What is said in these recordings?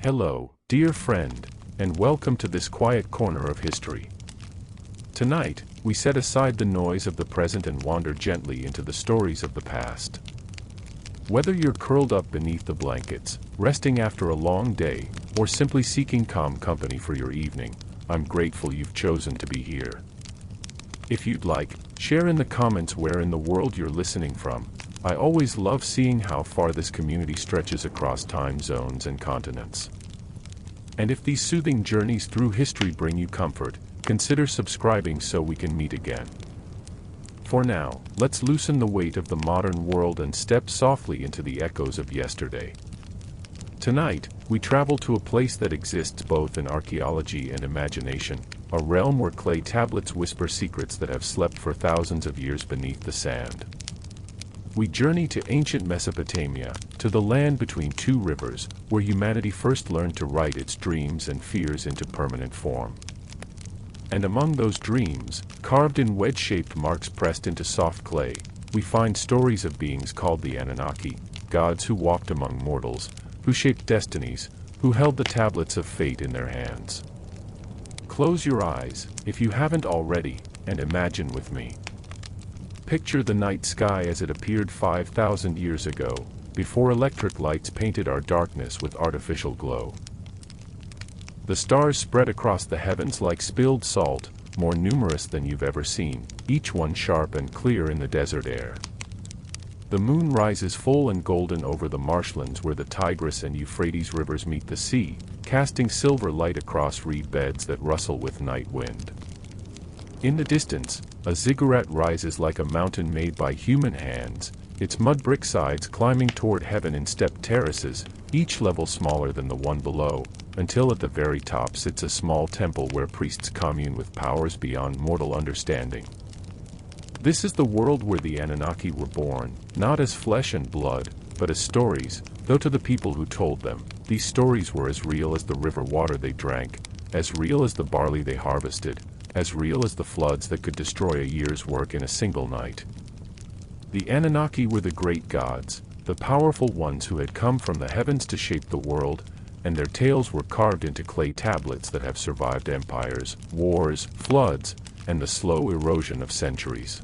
Hello, dear friend, and welcome to this quiet corner of history. Tonight, we set aside the noise of the present and wander gently into the stories of the past. Whether you're curled up beneath the blankets, resting after a long day, or simply seeking calm company for your evening, I'm grateful you've chosen to be here. If you'd like, share in the comments where in the world you're listening from. I always love seeing how far this community stretches across time zones and continents. And if these soothing journeys through history bring you comfort, consider subscribing so we can meet again. For now, let's loosen the weight of the modern world and step softly into the echoes of yesterday. Tonight, we travel to a place that exists both in archaeology and imagination, a realm where clay tablets whisper secrets that have slept for thousands of years beneath the sand. We journey to ancient Mesopotamia, to the land between two rivers, where humanity first learned to write its dreams and fears into permanent form. And among those dreams, carved in wedge-shaped marks pressed into soft clay, we find stories of beings called the Anunnaki, gods who walked among mortals, who shaped destinies, who held the tablets of fate in their hands. Close your eyes, if you haven't already, and imagine with me. Picture the night sky as it appeared 5,000 years ago, before electric lights painted our darkness with artificial glow. The stars spread across the heavens like spilled salt, more numerous than you've ever seen, each one sharp and clear in the desert air. The moon rises full and golden over the marshlands where the Tigris and Euphrates rivers meet the sea, casting silver light across reed beds that rustle with night wind. In the distance, a ziggurat rises like a mountain made by human hands, its mud brick sides climbing toward heaven in stepped terraces, each level smaller than the one below, until at the very top sits a small temple where priests commune with powers beyond mortal understanding. This is the world where the Anunnaki were born, not as flesh and blood, but as stories, though to the people who told them, these stories were as real as the river water they drank, as real as the barley they harvested, as real as the floods that could destroy a year's work in a single night. The Anunnaki were the great gods, the powerful ones who had come from the heavens to shape the world, and their tales were carved into clay tablets that have survived empires, wars, floods, and the slow erosion of centuries.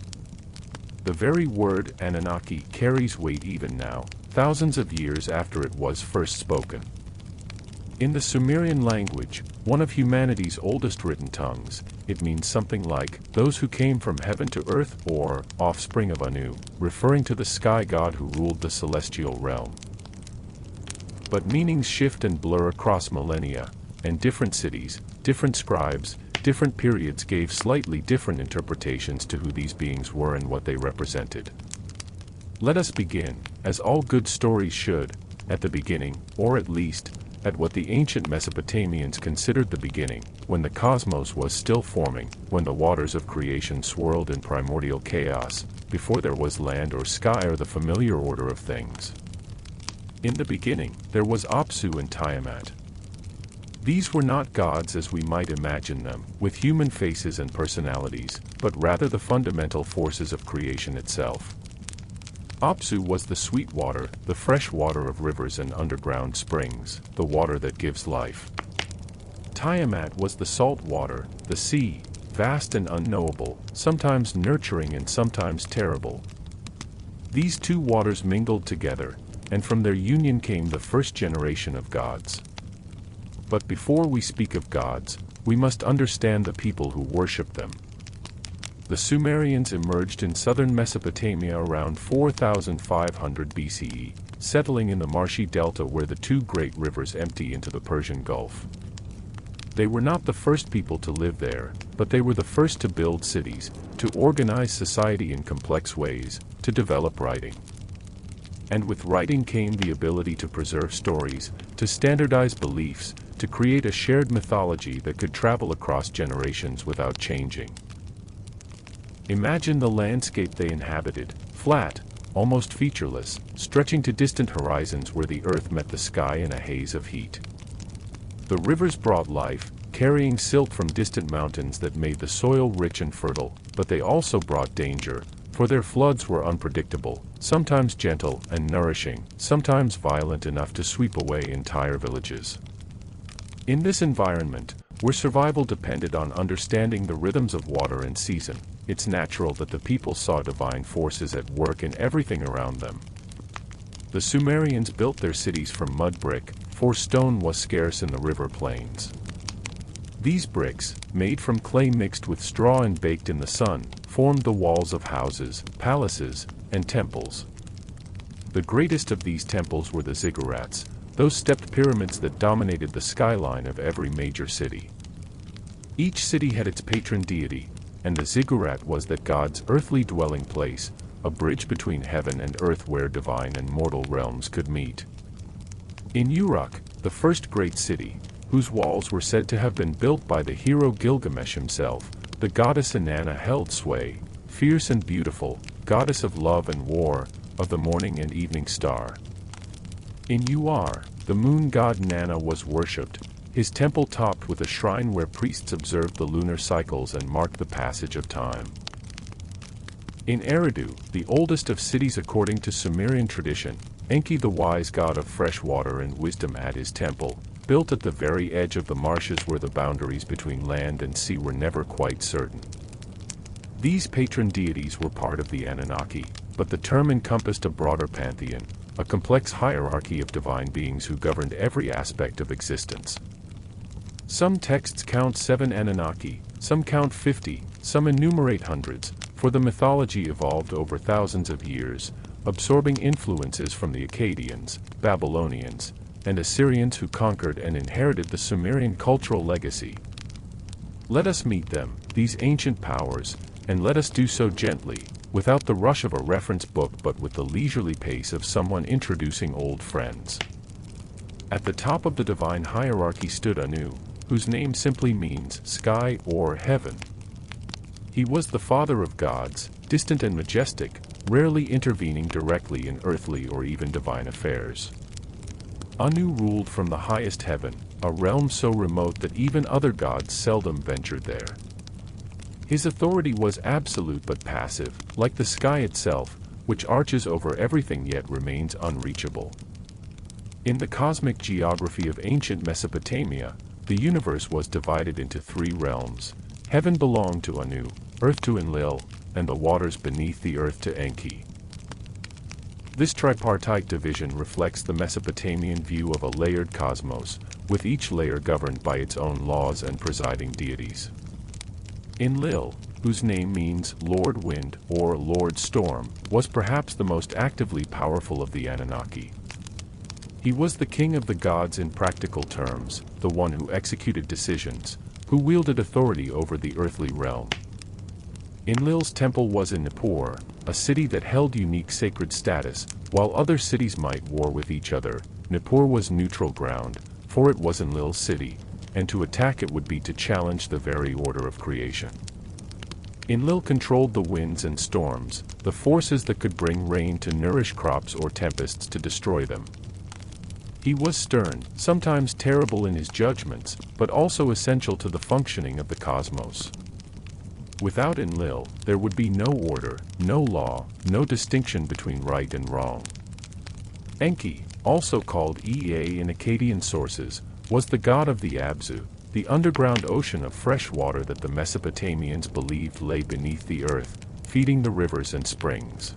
The very word Anunnaki carries weight even now, thousands of years after it was first spoken. In the Sumerian language, one of humanity's oldest written tongues, it means something like, those who came from heaven to earth, or, offspring of Anu, referring to the sky god who ruled the celestial realm. But meanings shift and blur across millennia, and different cities, different scribes, different periods gave slightly different interpretations to who these beings were and what they represented. Let us begin, as all good stories should, at the beginning, or at least, at what the ancient Mesopotamians considered the beginning, when the cosmos was still forming, when the waters of creation swirled in primordial chaos, before there was land or sky or the familiar order of things. In the beginning, there was Apsu and Tiamat. These were not gods as we might imagine them, with human faces and personalities, but rather the fundamental forces of creation itself. Apsu was the sweet water, the fresh water of rivers and underground springs, the water that gives life. Tiamat was the salt water, the sea, vast and unknowable, sometimes nurturing and sometimes terrible. These two waters mingled together, and from their union came the first generation of gods. But before we speak of gods, we must understand the people who worship them. The Sumerians emerged in southern Mesopotamia around 4500 BCE, settling in the marshy delta where the two great rivers empty into the Persian Gulf. They were not the first people to live there, but they were the first to build cities, to organize society in complex ways, to develop writing. And with writing came the ability to preserve stories, to standardize beliefs, to create a shared mythology that could travel across generations without changing. Imagine the landscape they inhabited, flat, almost featureless, stretching to distant horizons where the earth met the sky in a haze of heat. The rivers brought life, carrying silt from distant mountains that made the soil rich and fertile, but they also brought danger, for their floods were unpredictable, sometimes gentle and nourishing, sometimes violent enough to sweep away entire villages. In this environment, where survival depended on understanding the rhythms of water and season, it's natural that the people saw divine forces at work in everything around them. The Sumerians built their cities from mud brick, for stone was scarce in the river plains. These bricks, made from clay mixed with straw and baked in the sun, formed the walls of houses, palaces, and temples. The greatest of these temples were the ziggurats, those stepped pyramids that dominated the skyline of every major city. Each city had its patron deity, and the ziggurat was that god's earthly dwelling place, a bridge between heaven and earth where divine and mortal realms could meet. In Uruk, the first great city, whose walls were said to have been built by the hero Gilgamesh himself, the goddess Inanna held sway, fierce and beautiful, goddess of love and war, of the morning and evening star. In Uar, the moon god Nanna was worshipped, his temple topped with a shrine where priests observed the lunar cycles and marked the passage of time. In Eridu, the oldest of cities according to Sumerian tradition, Enki, the wise god of fresh water and wisdom, had his temple, built at the very edge of the marshes where the boundaries between land and sea were never quite certain. These patron deities were part of the Anunnaki, but the term encompassed a broader pantheon, a complex hierarchy of divine beings who governed every aspect of existence. Some texts count 7 Anunnaki, some count 50, some enumerate hundreds, for the mythology evolved over thousands of years, absorbing influences from the Akkadians, Babylonians, and Assyrians who conquered and inherited the Sumerian cultural legacy. Let us meet them, these ancient powers, and let us do so gently, without the rush of a reference book but with the leisurely pace of someone introducing old friends. At the top of the divine hierarchy stood Anu, whose name simply means sky or heaven. He was the father of gods, distant and majestic, rarely intervening directly in earthly or even divine affairs. Anu ruled from the highest heaven, a realm so remote that even other gods seldom ventured there. His authority was absolute but passive, like the sky itself, which arches over everything yet remains unreachable. In the cosmic geography of ancient Mesopotamia, the universe was divided into 3 realms. Heaven belonged to Anu, earth to Enlil, and the waters beneath the earth to Enki. This tripartite division reflects the Mesopotamian view of a layered cosmos, with each layer governed by its own laws and presiding deities. Enlil, whose name means Lord Wind or Lord Storm, was perhaps the most actively powerful of the Anunnaki. He was the king of the gods in practical terms, the one who executed decisions, who wielded authority over the earthly realm. Enlil's temple was in Nippur, a city that held unique sacred status. While other cities might war with each other, Nippur was neutral ground, for it was Enlil's city, and to attack it would be to challenge the very order of creation. Enlil controlled the winds and storms, the forces that could bring rain to nourish crops or tempests to destroy them. He was stern, sometimes terrible in his judgments, but also essential to the functioning of the cosmos. Without Enlil, there would be no order, no law, no distinction between right and wrong. Enki, also called Ea in Akkadian sources, was the god of the Abzu, the underground ocean of fresh water that the Mesopotamians believed lay beneath the earth, feeding the rivers and springs.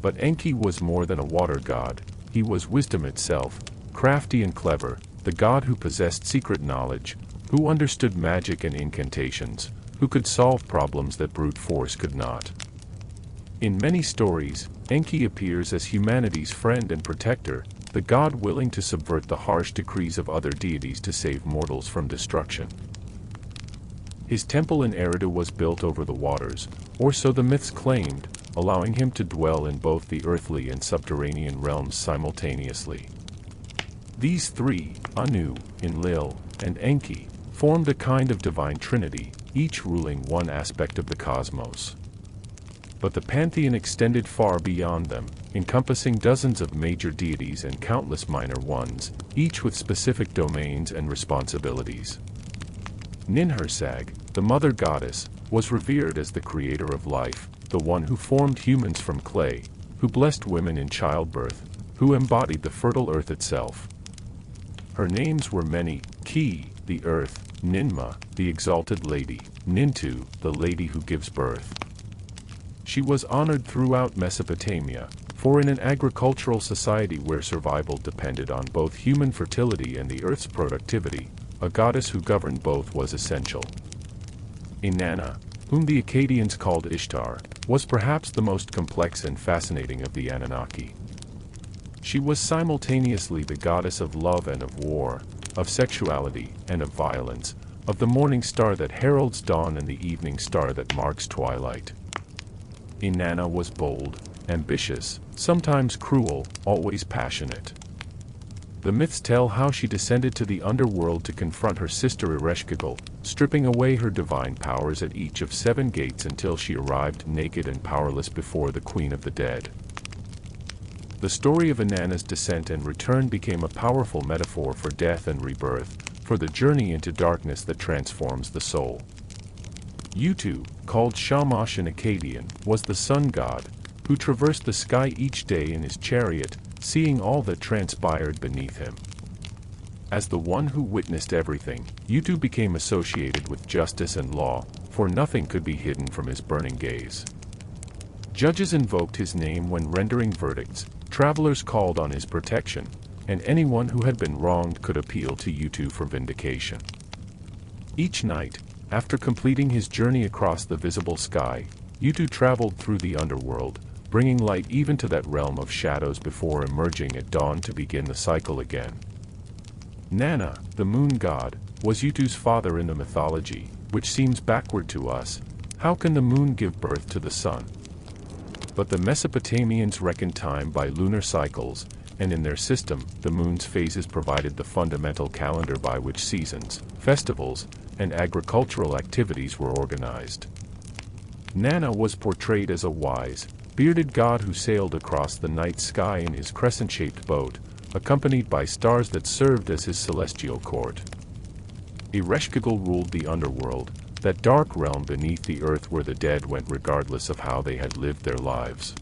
But Enki was more than a water god. He was wisdom itself, crafty and clever, the god who possessed secret knowledge, who understood magic and incantations, who could solve problems that brute force could not. In many stories, Enki appears as humanity's friend and protector, the god willing to subvert the harsh decrees of other deities to save mortals from destruction. His temple in Eridu was built over the waters, or so the myths claimed, allowing him to dwell in both the earthly and subterranean realms simultaneously. These 3, Anu, Enlil, and Enki, formed a kind of divine trinity, each ruling one aspect of the cosmos. But the pantheon extended far beyond them, encompassing dozens of major deities and countless minor ones, each with specific domains and responsibilities. Ninhursag, the mother goddess, was revered as the creator of life, the one who formed humans from clay, who blessed women in childbirth, who embodied the fertile earth itself. Her names were many, Ki, the earth; Ninma, the exalted lady; Nintu, the lady who gives birth. She was honored throughout Mesopotamia, for in an agricultural society where survival depended on both human fertility and the earth's productivity, a goddess who governed both was essential. Inanna, whom the Akkadians called Ishtar, was perhaps the most complex and fascinating of the Anunnaki. She was simultaneously the goddess of love and of war, of sexuality and of violence, of the morning star that heralds dawn and the evening star that marks twilight. Inanna was bold, ambitious, sometimes cruel, always passionate. The myths tell how she descended to the underworld to confront her sister Ereshkigal, stripping away her divine powers at each of 7 gates until she arrived naked and powerless before the Queen of the Dead. The story of Inanna's descent and return became a powerful metaphor for death and rebirth, for the journey into darkness that transforms the soul. Utu, called Shamash in Akkadian, was the sun god, who traversed the sky each day in his chariot, seeing all that transpired beneath him. As the one who witnessed everything, Utu became associated with justice and law, for nothing could be hidden from his burning gaze. Judges invoked his name when rendering verdicts, travelers called on his protection, and anyone who had been wronged could appeal to Utu for vindication. Each night, after completing his journey across the visible sky, Utu traveled through the underworld, bringing light even to that realm of shadows before emerging at dawn to begin the cycle again. Nanna, the moon god, was Utu's father in the mythology, which seems backward to us. How can the moon give birth to the sun? But the Mesopotamians reckoned time by lunar cycles, and in their system, the moon's phases provided the fundamental calendar by which seasons, festivals, and agricultural activities were organized. Nanna was portrayed as a wise, bearded god who sailed across the night sky in his crescent-shaped boat, accompanied by stars that served as his celestial court. Ereshkigal ruled the underworld, that dark realm beneath the earth where the dead went regardless of how they had lived their lives.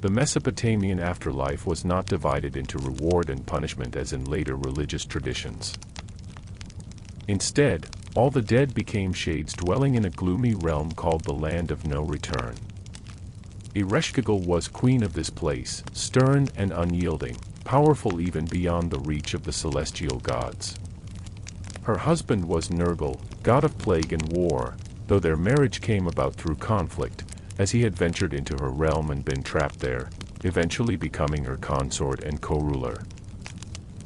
The Mesopotamian afterlife was not divided into reward and punishment as in later religious traditions. Instead, all the dead became shades dwelling in a gloomy realm called the Land of No Return. Ereshkigal was queen of this place, stern and unyielding, powerful even beyond the reach of the celestial gods. Her husband was Nergal, god of plague and war, though their marriage came about through conflict, as he had ventured into her realm and been trapped there, eventually becoming her consort and co-ruler.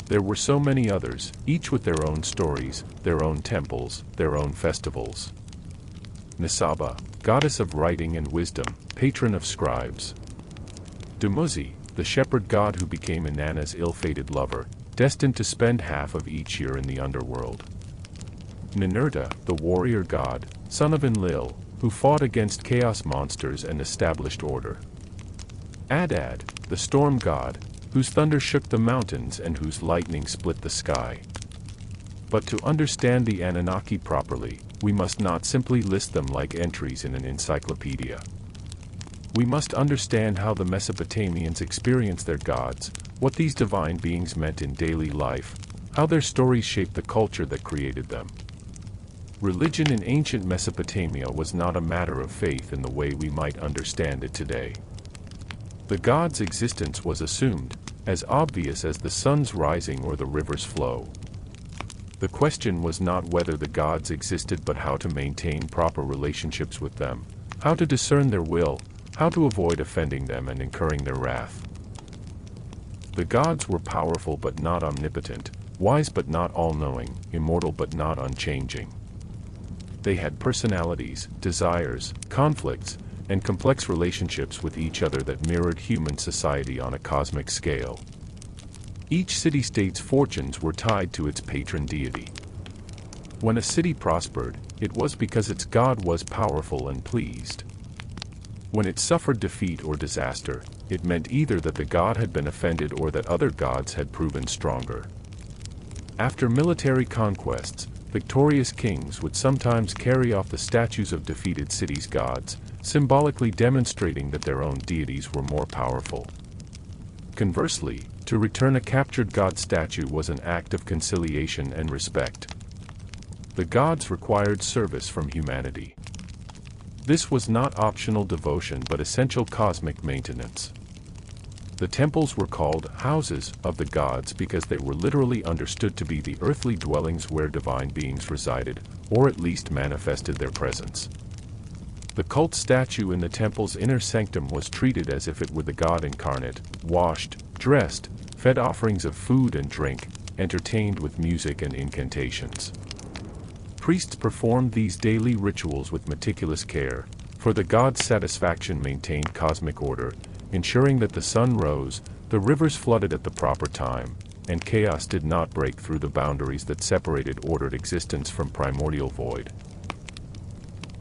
There were so many others, each with their own stories, their own temples, their own festivals. Nisaba, goddess of writing and wisdom, patron of scribes. Dumuzi, the shepherd god who became Inanna's ill-fated lover, destined to spend half of each year in the underworld. Ninurta, the warrior god, son of Enlil, who fought against chaos monsters and established order. Adad, the storm god, whose thunder shook the mountains and whose lightning split the sky. But to understand the Anunnaki properly, we must not simply list them like entries in an encyclopedia. We must understand how the Mesopotamians experienced their gods, what these divine beings meant in daily life, how their stories shaped the culture that created them. Religion in ancient Mesopotamia was not a matter of faith in the way we might understand it today. The gods' existence was assumed, as obvious as the sun's rising or the river's flow. The question was not whether the gods existed but how to maintain proper relationships with them, how to discern their will, how to avoid offending them and incurring their wrath. The gods were powerful but not omnipotent, wise but not all-knowing, immortal but not unchanging. They had personalities, desires, conflicts, and complex relationships with each other that mirrored human society on a cosmic scale. Each city-state's fortunes were tied to its patron deity. When a city prospered, it was because its god was powerful and pleased. When it suffered defeat or disaster, it meant either that the god had been offended or that other gods had proven stronger. After military conquests, victorious kings would sometimes carry off the statues of defeated cities' gods, symbolically demonstrating that their own deities were more powerful. Conversely, To return a captured god statue was an act of conciliation and respect. The gods required service from humanity. This was not optional devotion but essential cosmic maintenance. The temples were called houses of the gods because they were literally understood to be the earthly dwellings where divine beings resided, or at least manifested their presence. The cult statue in the temple's inner sanctum was treated as if it were the god incarnate, washed, dressed, fed offerings of food and drink, entertained with music and incantations. Priests performed these daily rituals with meticulous care, for the god's satisfaction maintained cosmic order, ensuring that the sun rose, the rivers flooded at the proper time, and chaos did not break through the boundaries that separated ordered existence from primordial void.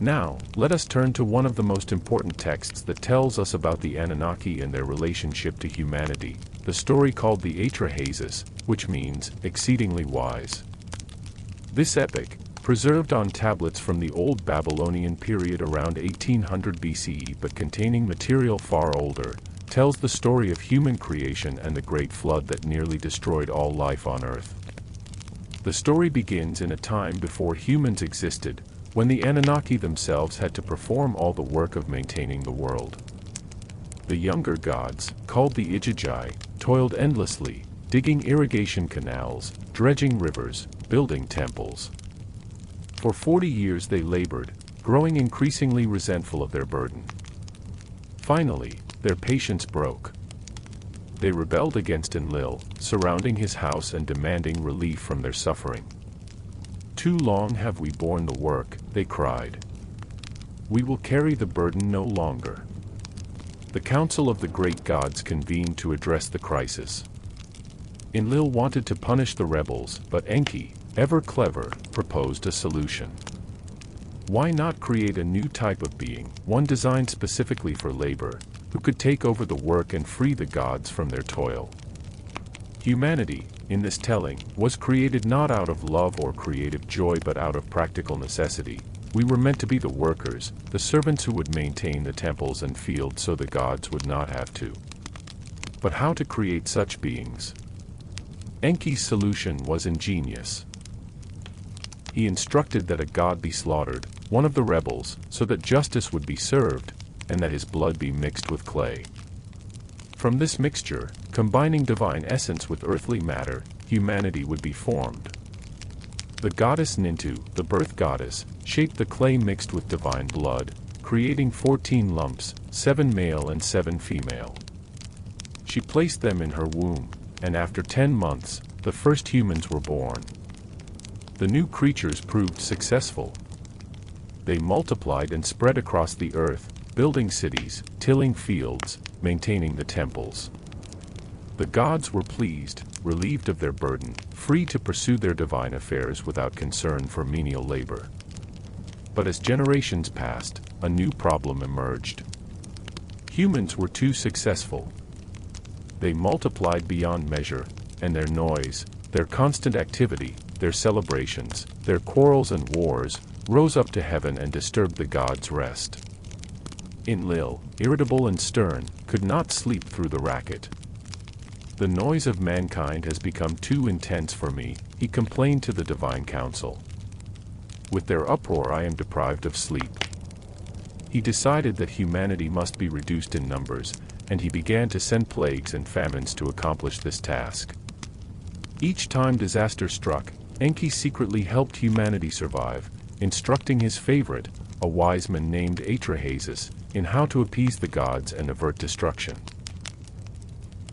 Now, let us turn to one of the most important texts that tells us about the Anunnaki and their relationship to humanity, the story called the Atrahasis, which means, exceedingly wise. This epic, preserved on tablets from the Old Babylonian period around 1800 BCE but containing material far older, tells the story of human creation and the Great Flood that nearly destroyed all life on Earth. The story begins in a time before humans existed, when the Anunnaki themselves had to perform all the work of maintaining the world. The younger gods, called the Igigi, toiled endlessly, digging irrigation canals, dredging rivers, building temples. For 40 years they labored, growing increasingly resentful of their burden. Finally, their patience broke. They rebelled against Enlil, surrounding his house and demanding relief from their suffering. "Too long have we borne the work," they cried. "We will carry the burden no longer." The council of the great gods convened to address the crisis. Enlil wanted to punish the rebels, but Enki, ever clever, proposed a solution. Why not create a new type of being, one designed specifically for labor, who could take over the work and free the gods from their toil? Humanity, in this telling, was created not out of love or creative joy but out of practical necessity. We were meant to be the workers, the servants who would maintain the temples and fields so the gods would not have to. But how to create such beings? Enki's solution was ingenious. He instructed that a god be slaughtered, one of the rebels, so that justice would be served, and that his blood be mixed with clay. From this mixture, combining divine essence with earthly matter, humanity would be formed. The goddess Nintu, the birth goddess, shaped the clay mixed with divine blood, creating 14 lumps, 7 male and 7 female. She placed them in her womb, and after 10 months, the first humans were born. The new creatures proved successful. They multiplied and spread across the earth, building cities, tilling fields, maintaining the temples. The gods were pleased, relieved of their burden, free to pursue their divine affairs without concern for menial labor. But as generations passed, a new problem emerged. Humans were too successful. They multiplied beyond measure, and their noise, their constant activity, their celebrations, their quarrels and wars, rose up to heaven and disturbed the gods' rest. Enlil, irritable and stern, could not sleep through the racket. "The noise of mankind has become too intense for me," he complained to the divine council. "With their uproar I am deprived of sleep." He decided that humanity must be reduced in numbers, and he began to send plagues and famines to accomplish this task. Each time disaster struck, Enki secretly helped humanity survive, instructing his favorite, a wise man named Atrahasis, in how to appease the gods and avert destruction.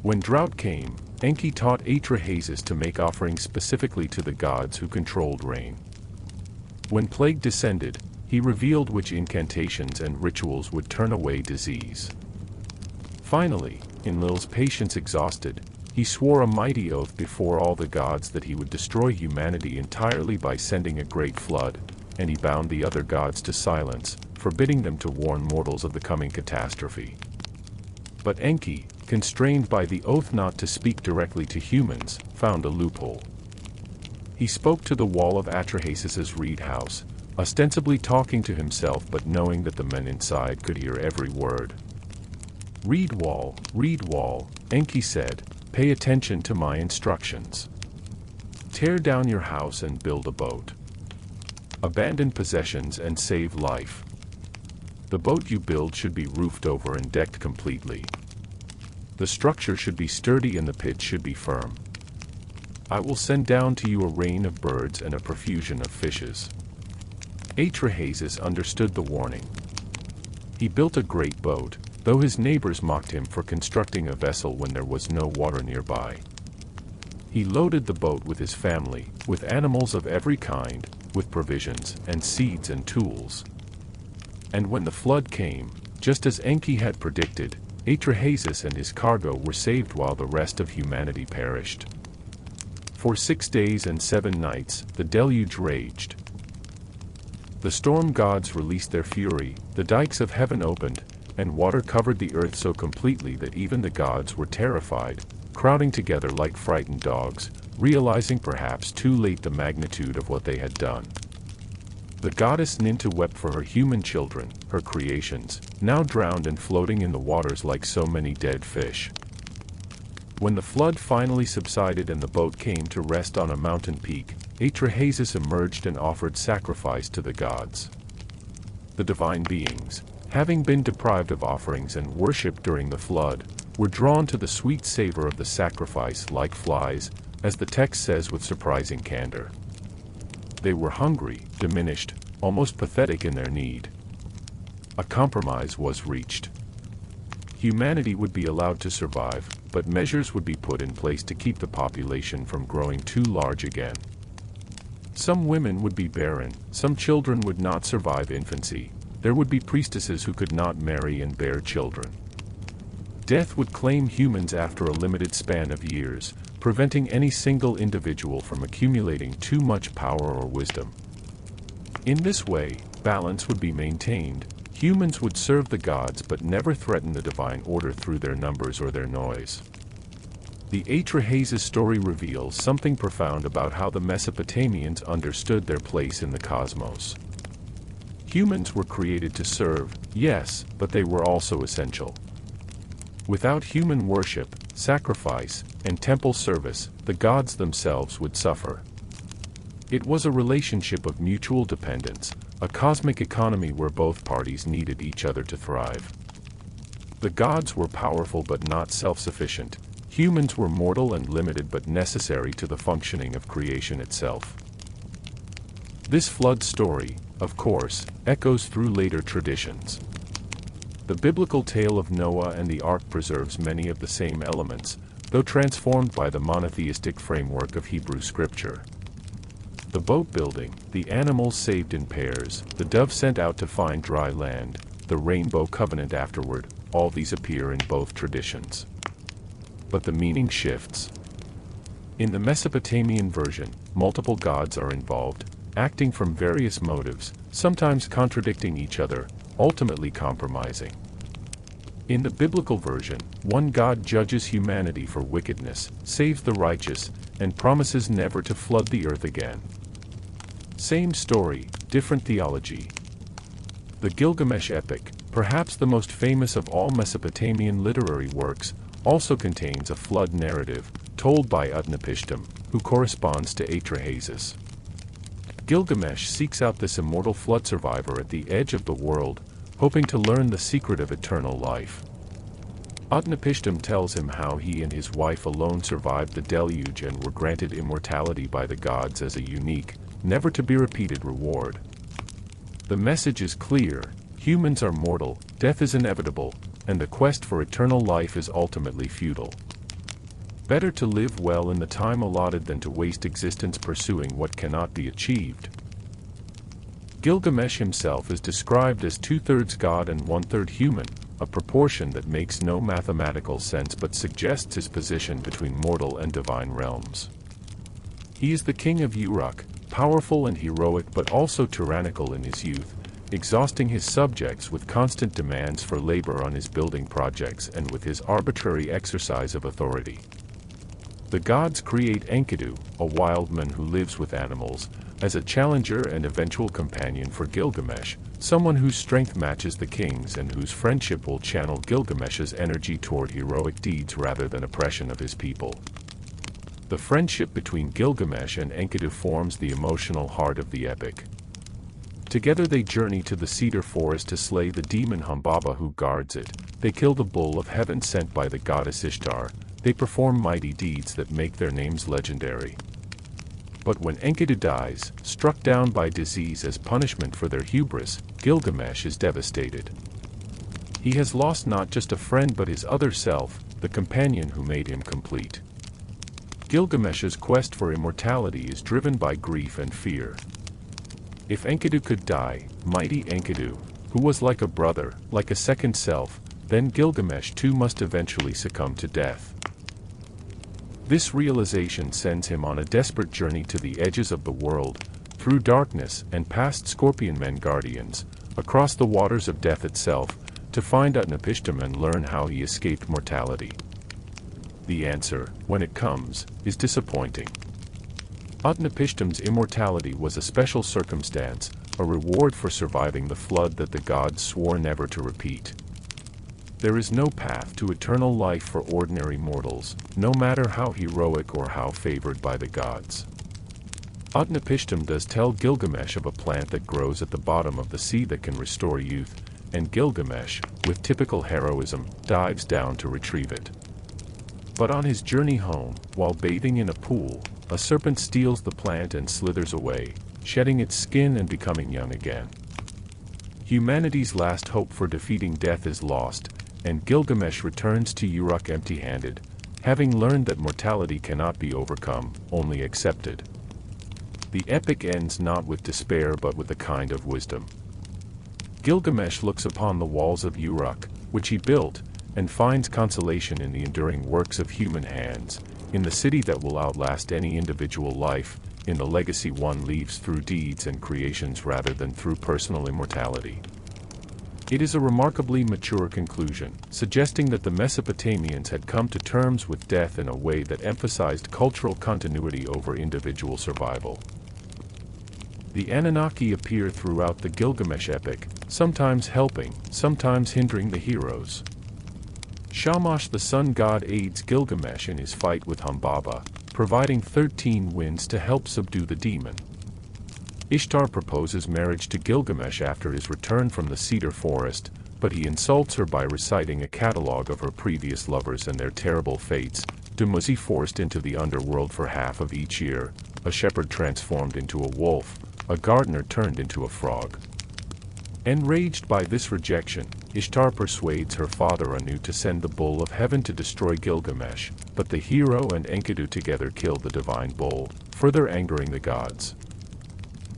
When drought came, Enki taught Atrahasis to make offerings specifically to the gods who controlled rain. When plague descended, he revealed which incantations and rituals would turn away disease. Finally, Enlil's patience exhausted, he swore a mighty oath before all the gods that he would destroy humanity entirely by sending a great flood, and he bound the other gods to silence, forbidding them to warn mortals of the coming catastrophe. But Enki, constrained by the oath not to speak directly to humans, found a loophole. He spoke to the wall of Atrahasis's reed house, ostensibly talking to himself but knowing that the men inside could hear every word. Reed wall," Enki said, Pay attention to my instructions. Tear down your house and build a boat. Abandon possessions and save life. The boat you build should be roofed over and decked completely. The structure should be sturdy and the pitch should be firm. I will send down to you a rain of birds and a profusion of fishes. Atrahasis understood the warning. He built a great boat, though his neighbors mocked him for constructing a vessel when there was no water nearby. He loaded the boat with his family, with animals of every kind, with provisions and seeds and tools. And when the flood came, just as Enki had predicted, Atrahasis and his cargo were saved while the rest of humanity perished. For 6 days and 7 nights, the deluge raged. The storm gods released their fury, the dikes of heaven opened, and water covered the earth so completely that even the gods were terrified, crowding together like frightened dogs, realizing perhaps too late the magnitude of what they had done. The goddess Ninta wept for her human children, her creations, now drowned and floating in the waters like so many dead fish. When the flood finally subsided and the boat came to rest on a mountain peak, Atrahasis emerged and offered sacrifice to the gods. The divine beings, having been deprived of offerings and worship during the flood, were drawn to the sweet savor of the sacrifice like flies, as the text says with surprising candor. They were hungry, diminished, almost pathetic in their need. A compromise was reached. Humanity would be allowed to survive, but measures would be put in place to keep the population from growing too large again. Some women would be barren, some children would not survive infancy, there would be priestesses who could not marry and bear children. Death would claim humans after a limited span of years, preventing any single individual from accumulating too much power or wisdom. In this way, balance would be maintained. Humans would serve the gods but never threaten the divine order through their numbers or their noise. The Atrahasis story reveals something profound about how the Mesopotamians understood their place in the cosmos. Humans were created to serve, yes, but they were also essential. Without human worship, sacrifice, and temple service, the gods themselves would suffer. It was a relationship of mutual dependence, a cosmic economy where both parties needed each other to thrive. The gods were powerful but not self-sufficient. Humans were mortal and limited but necessary to the functioning of creation itself. This flood story, of course, echoes through later traditions. The biblical tale of Noah and the Ark preserves many of the same elements, though transformed by the monotheistic framework of Hebrew scripture. The boat building, the animals saved in pairs, the dove sent out to find dry land, the rainbow covenant afterward, all these appear in both traditions. But the meaning shifts. In the Mesopotamian version, multiple gods are involved, acting from various motives, sometimes contradicting each other, ultimately compromising. In the biblical version, one God judges humanity for wickedness, saves the righteous, and promises never to flood the earth again. Same story, different theology. The Gilgamesh epic, perhaps the most famous of all Mesopotamian literary works, also contains a flood narrative, told by Utnapishtim, who corresponds to Atrahasis. Gilgamesh seeks out this immortal flood survivor at the edge of the world, hoping to learn the secret of eternal life. Utnapishtim tells him how he and his wife alone survived the deluge and were granted immortality by the gods as a unique, never-to-be-repeated reward. The message is clear: humans are mortal, death is inevitable, and the quest for eternal life is ultimately futile. Better to live well in the time allotted than to waste existence pursuing what cannot be achieved. Gilgamesh himself is described as 2/3 god and 1/3 human, a proportion that makes no mathematical sense but suggests his position between mortal and divine realms. He is the king of Uruk, powerful and heroic but also tyrannical in his youth, exhausting his subjects with constant demands for labor on his building projects and with his arbitrary exercise of authority. The gods create Enkidu, a wildman who lives with animals, as a challenger and eventual companion for Gilgamesh, someone whose strength matches the king's and whose friendship will channel Gilgamesh's energy toward heroic deeds rather than oppression of his people. The friendship between Gilgamesh and Enkidu forms the emotional heart of the epic. Together they journey to the cedar forest to slay the demon Humbaba who guards it. They kill the bull of heaven sent by the goddess Ishtar. They perform mighty deeds that make their names legendary. But when Enkidu dies, struck down by disease as punishment for their hubris, Gilgamesh is devastated. He has lost not just a friend but his other self, the companion who made him complete. Gilgamesh's quest for immortality is driven by grief and fear. If Enkidu could die, mighty Enkidu, who was like a brother, like a second self, then Gilgamesh too must eventually succumb to death. This realization sends him on a desperate journey to the edges of the world, through darkness and past Scorpion Men guardians, across the waters of death itself, to find Utnapishtim and learn how he escaped mortality. The answer, when it comes, is disappointing. Utnapishtim's immortality was a special circumstance, a reward for surviving the flood that the gods swore never to repeat. There is no path to eternal life for ordinary mortals, no matter how heroic or how favored by the gods. Utnapishtim does tell Gilgamesh of a plant that grows at the bottom of the sea that can restore youth, and Gilgamesh, with typical heroism, dives down to retrieve it. But on his journey home, while bathing in a pool, a serpent steals the plant and slithers away, shedding its skin and becoming young again. Humanity's last hope for defeating death is lost, and Gilgamesh returns to Uruk empty-handed, having learned that mortality cannot be overcome, only accepted. The epic ends not with despair but with a kind of wisdom. Gilgamesh looks upon the walls of Uruk, which he built, and finds consolation in the enduring works of human hands, in the city that will outlast any individual life, in the legacy one leaves through deeds and creations rather than through personal immortality. It is a remarkably mature conclusion, suggesting that the Mesopotamians had come to terms with death in a way that emphasized cultural continuity over individual survival. The Anunnaki appear throughout the Gilgamesh epic, sometimes helping, sometimes hindering the heroes. Shamash the sun god aids Gilgamesh in his fight with Humbaba, providing 13 winds to help subdue the demon. Ishtar proposes marriage to Gilgamesh after his return from the cedar forest, but he insults her by reciting a catalogue of her previous lovers and their terrible fates. Dumuzi forced into the underworld for half of each year, a shepherd transformed into a wolf, a gardener turned into a frog. Enraged by this rejection, Ishtar persuades her father Anu to send the bull of heaven to destroy Gilgamesh, but the hero and Enkidu together kill the divine bull, further angering the gods.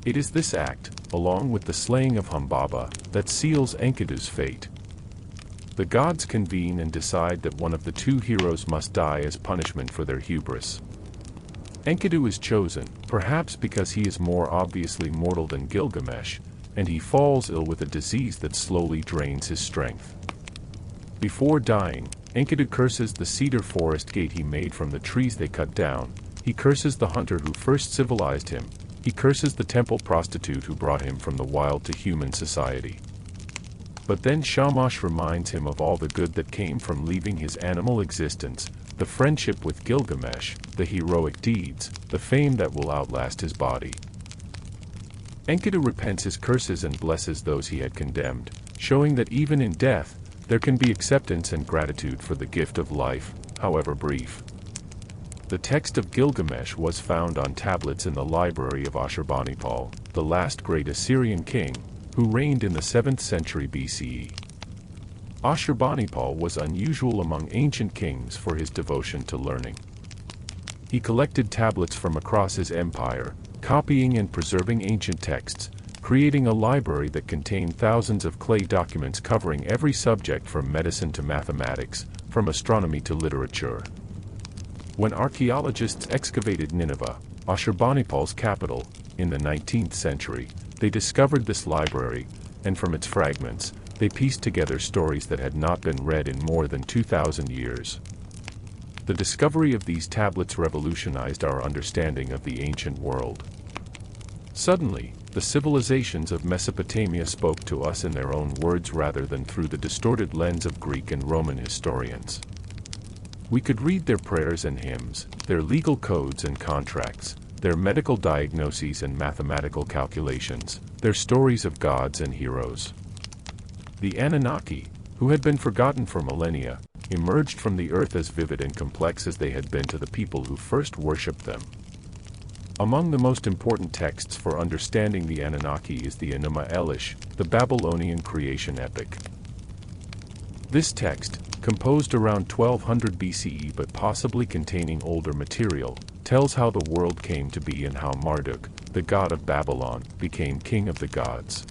It is this act, along with the slaying of Humbaba, that seals Enkidu's fate. The gods convene and decide that one of the two heroes must die as punishment for their hubris. Enkidu is chosen, perhaps because he is more obviously mortal than Gilgamesh, and he falls ill with a disease that slowly drains his strength. Before dying, Enkidu curses the cedar forest gate he made from the trees they cut down. He curses the hunter who first civilized him. He curses the temple prostitute who brought him from the wild to human society. But then Shamash reminds him of all the good that came from leaving his animal existence, the friendship with Gilgamesh, the heroic deeds, the fame that will outlast his body. Enkidu repents his curses and blesses those he had condemned, showing that even in death, there can be acceptance and gratitude for the gift of life, however brief. The text of Gilgamesh was found on tablets in the library of Ashurbanipal, the last great Assyrian king, who reigned in the 7th century BCE. Ashurbanipal was unusual among ancient kings for his devotion to learning. He collected tablets from across his empire, copying and preserving ancient texts, creating a library that contained thousands of clay documents covering every subject from medicine to mathematics, from astronomy to literature. When archaeologists excavated Nineveh, Ashurbanipal's capital, in the 19th century, they discovered this library, and from its fragments, they pieced together stories that had not been read in more than 2,000 years. The discovery of these tablets revolutionized our understanding of the ancient world. Suddenly, the civilizations of Mesopotamia spoke to us in their own words rather than through the distorted lens of Greek and Roman historians. We could read their prayers and hymns, their legal codes and contracts, their medical diagnoses and mathematical calculations, their stories of gods and heroes. The Anunnaki, who had been forgotten for millennia, emerged from the earth as vivid and complex as they had been to the people who first worshipped them. Among the most important texts for understanding the Anunnaki is the Enuma Elish, the Babylonian creation epic. This text, composed around 1200 BCE but possibly containing older material, tells how the world came to be and how Marduk, the god of Babylon, became king of the gods.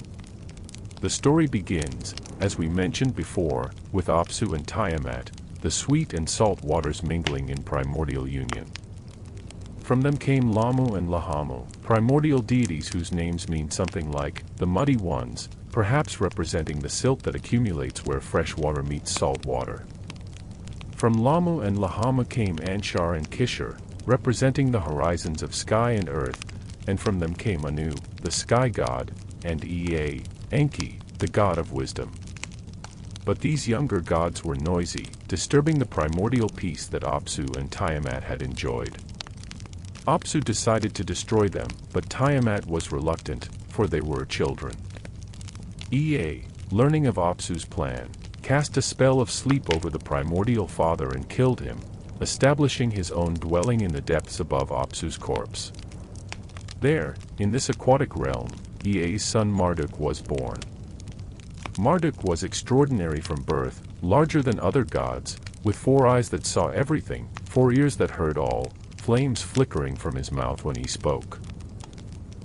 The story begins, as we mentioned before, with Apsu and Tiamat, the sweet and salt waters mingling in primordial union. From them came Lamu and Lahamu, primordial deities whose names mean something like the muddy ones, perhaps representing the silt that accumulates where fresh water meets salt water. From Lamu and Lahamu came Anshar and Kishar, representing the horizons of sky and earth, and from them came Anu, the sky god, and Ea, Enki, the god of wisdom. But these younger gods were noisy, disturbing the primordial peace that Apsu and Tiamat had enjoyed. Apsu decided to destroy them, but Tiamat was reluctant, for they were children. Ea, learning of Apsu's plan, cast a spell of sleep over the primordial father and killed him, establishing his own dwelling in the depths above Apsu's corpse. There, in this aquatic realm, Ea's son Marduk was born. Marduk was extraordinary from birth, larger than other gods, with 4 eyes that saw everything, 4 ears that heard all, flames flickering from his mouth when he spoke.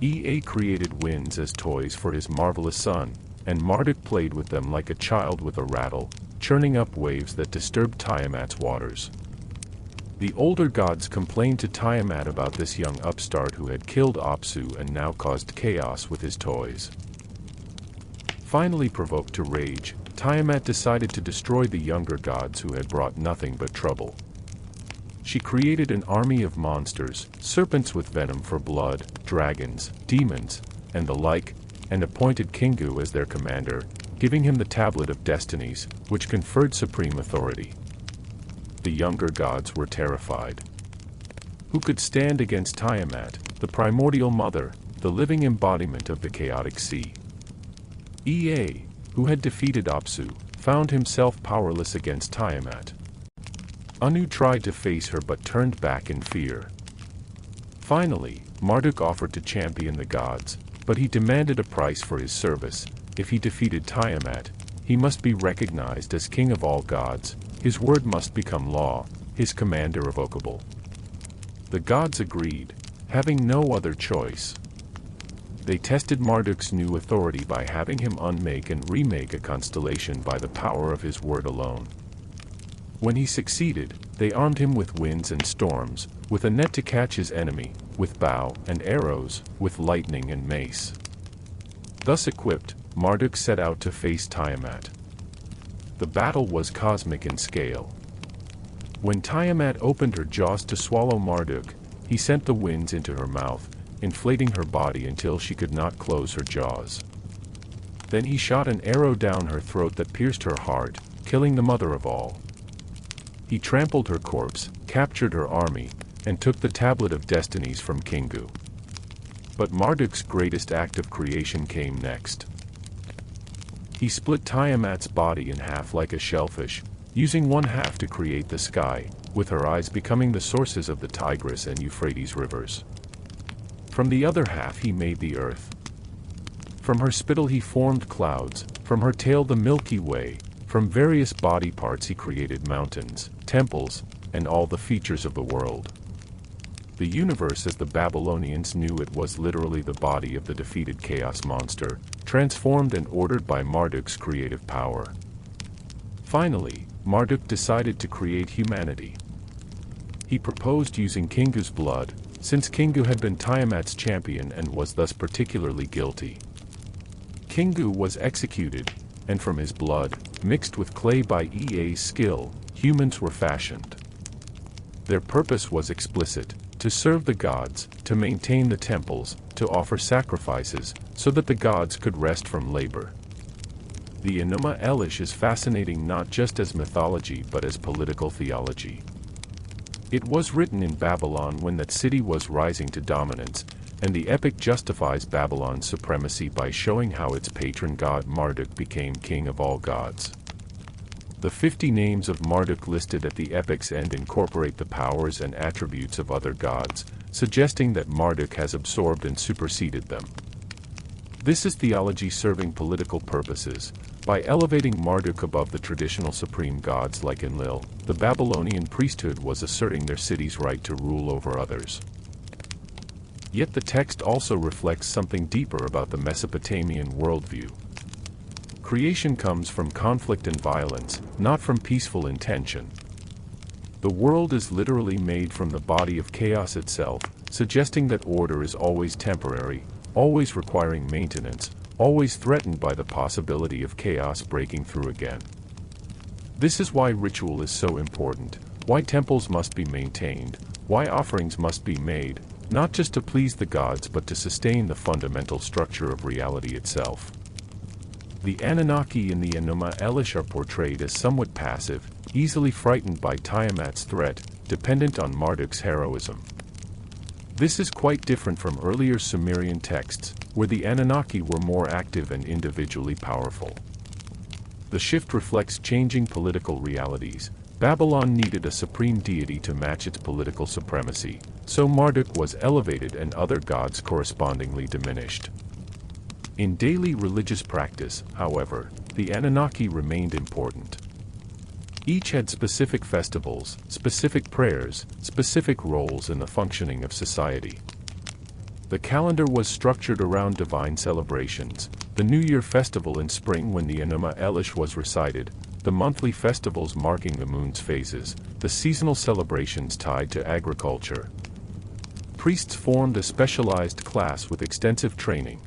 Ea created winds as toys for his marvelous son, and Marduk played with them like a child with a rattle, churning up waves that disturbed Tiamat's waters. The older gods complained to Tiamat about this young upstart who had killed Apsu and now caused chaos with his toys. Finally provoked to rage, Tiamat decided to destroy the younger gods who had brought nothing but trouble. She created an army of monsters, serpents with venom for blood, dragons, demons, and the like, and appointed Kingu as their commander, giving him the Tablet of Destinies, which conferred supreme authority. The younger gods were terrified. Who could stand against Tiamat, the primordial mother, the living embodiment of the chaotic sea? Ea, who had defeated Apsu, found himself powerless against Tiamat. Anu tried to face her but turned back in fear. Finally, Marduk offered to champion the gods, but he demanded a price for his service. If he defeated Tiamat, he must be recognized as king of all gods, his word must become law, his command irrevocable. The gods agreed, having no other choice. They tested Marduk's new authority by having him unmake and remake a constellation by the power of his word alone. When he succeeded, they armed him with winds and storms, with a net to catch his enemy, with bow and arrows, with lightning and mace. Thus equipped, Marduk set out to face Tiamat. The battle was cosmic in scale. When Tiamat opened her jaws to swallow Marduk, he sent the winds into her mouth, inflating her body until she could not close her jaws. Then he shot an arrow down her throat that pierced her heart, killing the mother of all. He trampled her corpse, captured her army, and took the Tablet of Destinies from Kingu. But Marduk's greatest act of creation came next. He split Tiamat's body in half like a shellfish, using one half to create the sky, with her eyes becoming the sources of the Tigris and Euphrates rivers. From the other half he made the earth. From her spittle he formed clouds, from her tail the Milky Way, from various body parts he created mountains, temples, and all the features of the world. The universe as the Babylonians knew it was literally the body of the defeated chaos monster, transformed and ordered by Marduk's creative power. Finally, Marduk decided to create humanity. He proposed using Kingu's blood, since Kingu had been Tiamat's champion and was thus particularly guilty. Kingu was executed, and from his blood, mixed with clay by Ea's skill, humans were fashioned. Their purpose was explicit: to serve the gods, to maintain the temples, to offer sacrifices, so that the gods could rest from labor. The Enuma Elish is fascinating not just as mythology but as political theology. It was written in Babylon when that city was rising to dominance, and the epic justifies Babylon's supremacy by showing how its patron god Marduk became king of all gods. The 50 names of Marduk listed at the epic's end incorporate the powers and attributes of other gods, suggesting that Marduk has absorbed and superseded them. This is theology serving political purposes. By elevating Marduk above the traditional supreme gods like Enlil, the Babylonian priesthood was asserting their city's right to rule over others. Yet the text also reflects something deeper about the Mesopotamian worldview. Creation comes from conflict and violence, not from peaceful intention. The world is literally made from the body of chaos itself, suggesting that order is always temporary, always requiring maintenance, always threatened by the possibility of chaos breaking through again. This is why ritual is so important, why temples must be maintained, why offerings must be made, not just to please the gods but to sustain the fundamental structure of reality itself. The Anunnaki in the Enuma Elish are portrayed as somewhat passive, easily frightened by Tiamat's threat, dependent on Marduk's heroism. This is quite different from earlier Sumerian texts, where the Anunnaki were more active and individually powerful. The shift reflects changing political realities. Babylon needed a supreme deity to match its political supremacy, so Marduk was elevated and other gods correspondingly diminished. In daily religious practice, however, the Anunnaki remained important. Each had specific festivals, specific prayers, specific roles in the functioning of society. The calendar was structured around divine celebrations: the New Year festival in spring when the Enuma Elish was recited, the monthly festivals marking the moon's phases, the seasonal celebrations tied to agriculture. Priests formed a specialized class with extensive training.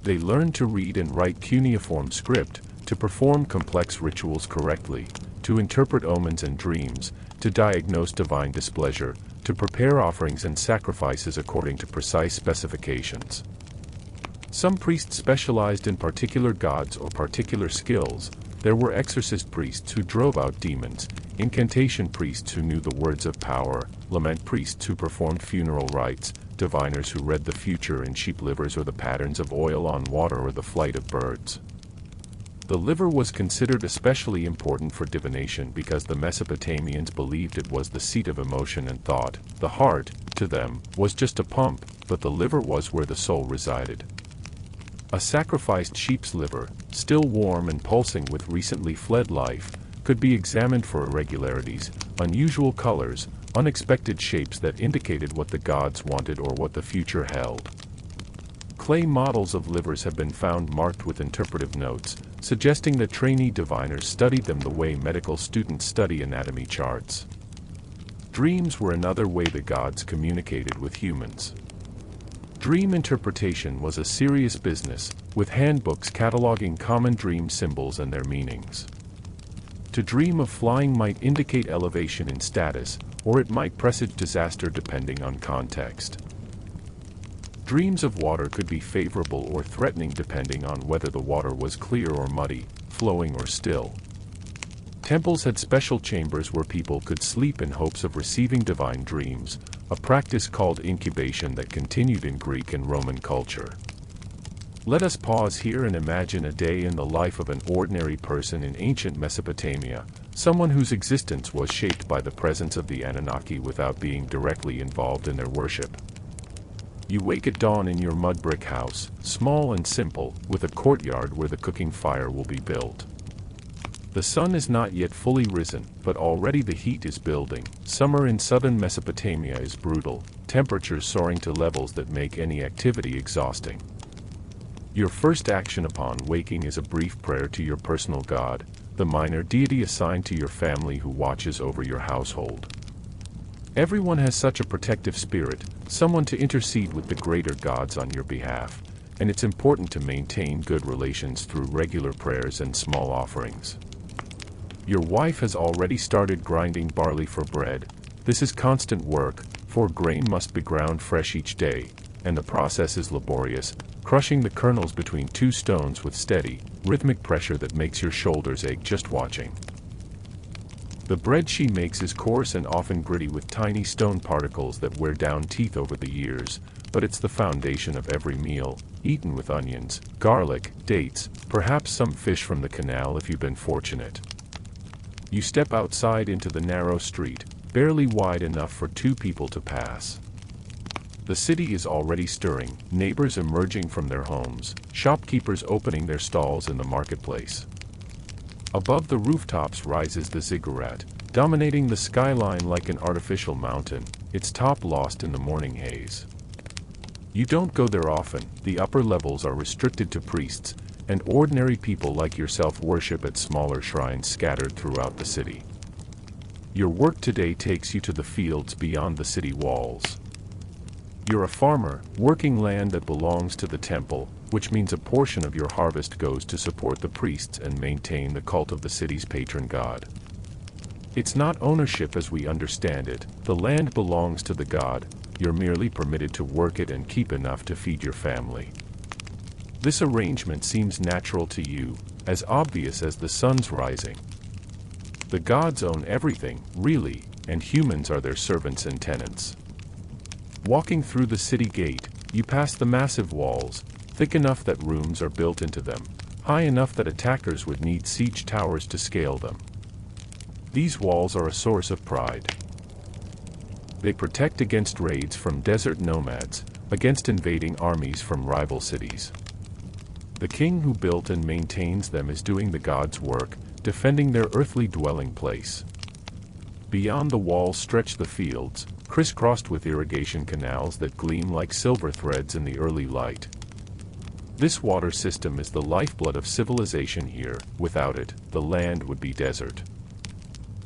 They learned to read and write cuneiform script, to perform complex rituals correctly, to interpret omens and dreams, to diagnose divine displeasure, to prepare offerings and sacrifices according to precise specifications. Some priests specialized in particular gods or particular skills. There were exorcist priests who drove out demons, incantation priests who knew the words of power, lament priests who performed funeral rites, diviners who read the future in sheep livers or the patterns of oil on water or the flight of birds. The liver was considered especially important for divination because the Mesopotamians believed it was the seat of emotion and thought. The heart, to them, was just a pump, but the liver was where the soul resided. A sacrificed sheep's liver, still warm and pulsing with recently fled life, could be examined for irregularities, unusual colors, unexpected shapes that indicated what the gods wanted or what the future held. Clay models of livers have been found marked with interpretive notes, suggesting that trainee diviners studied them the way medical students study anatomy charts. Dreams were another way the gods communicated with humans. Dream interpretation was a serious business, with handbooks cataloging common dream symbols and their meanings. To dream of flying might indicate elevation in status, or it might presage disaster depending on context. Dreams of water could be favorable or threatening depending on whether the water was clear or muddy, flowing or still. Temples had special chambers where people could sleep in hopes of receiving divine dreams, a practice called incubation that continued in Greek and Roman culture. Let us pause here and imagine a day in the life of an ordinary person in ancient Mesopotamia, someone whose existence was shaped by the presence of the Anunnaki without being directly involved in their worship. You wake at dawn in your mud brick house, small and simple, with a courtyard where the cooking fire will be built. The sun is not yet fully risen, but already the heat is building. Summer in southern Mesopotamia is brutal, temperatures soaring to levels that make any activity exhausting. Your first action upon waking is a brief prayer to your personal god, the minor deity assigned to your family who watches over your household. Everyone has such a protective spirit, someone to intercede with the greater gods on your behalf, and it's important to maintain good relations through regular prayers and small offerings. Your wife has already started grinding barley for bread. This is constant work, for grain must be ground fresh each day, and the process is laborious, crushing the kernels between two stones with steady, rhythmic pressure that makes your shoulders ache just watching. The bread she makes is coarse and often gritty with tiny stone particles that wear down teeth over the years, but it's the foundation of every meal, eaten with onions, garlic, dates, perhaps some fish from the canal if you've been fortunate. You step outside into the narrow street, barely wide enough for two people to pass. The city is already stirring, neighbors emerging from their homes, shopkeepers opening their stalls in the marketplace. Above the rooftops rises the ziggurat, dominating the skyline like an artificial mountain, its top lost in the morning haze. You don't go there often, the upper levels are restricted to priests, and ordinary people like yourself worship at smaller shrines scattered throughout the city. Your work today takes you to the fields beyond the city walls. You're a farmer, working land that belongs to the temple, which means a portion of your harvest goes to support the priests and maintain the cult of the city's patron god. It's not ownership as we understand it, the land belongs to the god, you're merely permitted to work it and keep enough to feed your family. This arrangement seems natural to you, as obvious as the sun's rising. The gods own everything, really, and humans are their servants and tenants. Walking through the city gate, you pass the massive walls, thick enough that rooms are built into them, high enough that attackers would need siege towers to scale them. These walls are a source of pride. They protect against raids from desert nomads, against invading armies from rival cities. The king who built and maintains them is doing the gods' work, defending their earthly dwelling place. Beyond the walls stretch the fields, crisscrossed with irrigation canals that gleam like silver threads in the early light. This water system is the lifeblood of civilization here, without it, the land would be desert.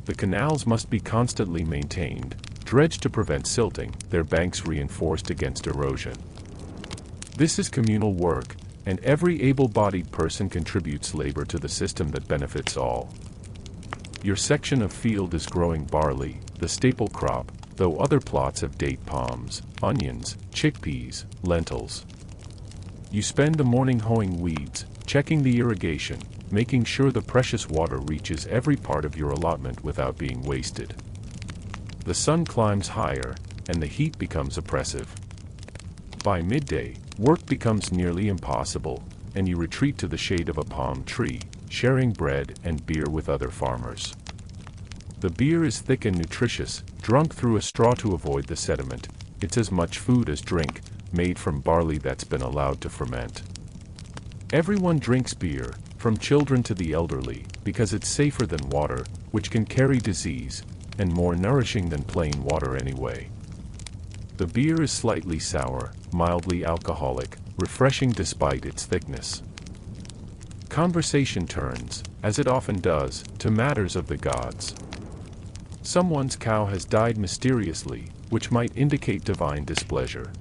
The canals must be constantly maintained, dredged to prevent silting, their banks reinforced against erosion. This is communal work, and every able-bodied person contributes labor to the system that benefits all. Your section of field is growing barley, the staple crop, though other plots have date palms, onions, chickpeas, lentils. You spend the morning hoeing weeds, checking the irrigation, making sure the precious water reaches every part of your allotment without being wasted. The sun climbs higher, and the heat becomes oppressive. By midday, work becomes nearly impossible, and you retreat to the shade of a palm tree, sharing bread and beer with other farmers. The beer is thick and nutritious, drunk through a straw to avoid the sediment. It's as much food as drink, made from barley that's been allowed to ferment. Everyone drinks beer, from children to the elderly, because it's safer than water, which can carry disease, and more nourishing than plain water anyway. The beer is slightly sour, mildly alcoholic, refreshing despite its thickness. Conversation turns, as it often does, to matters of the gods. Someone's cow has died mysteriously, which might indicate divine displeasure.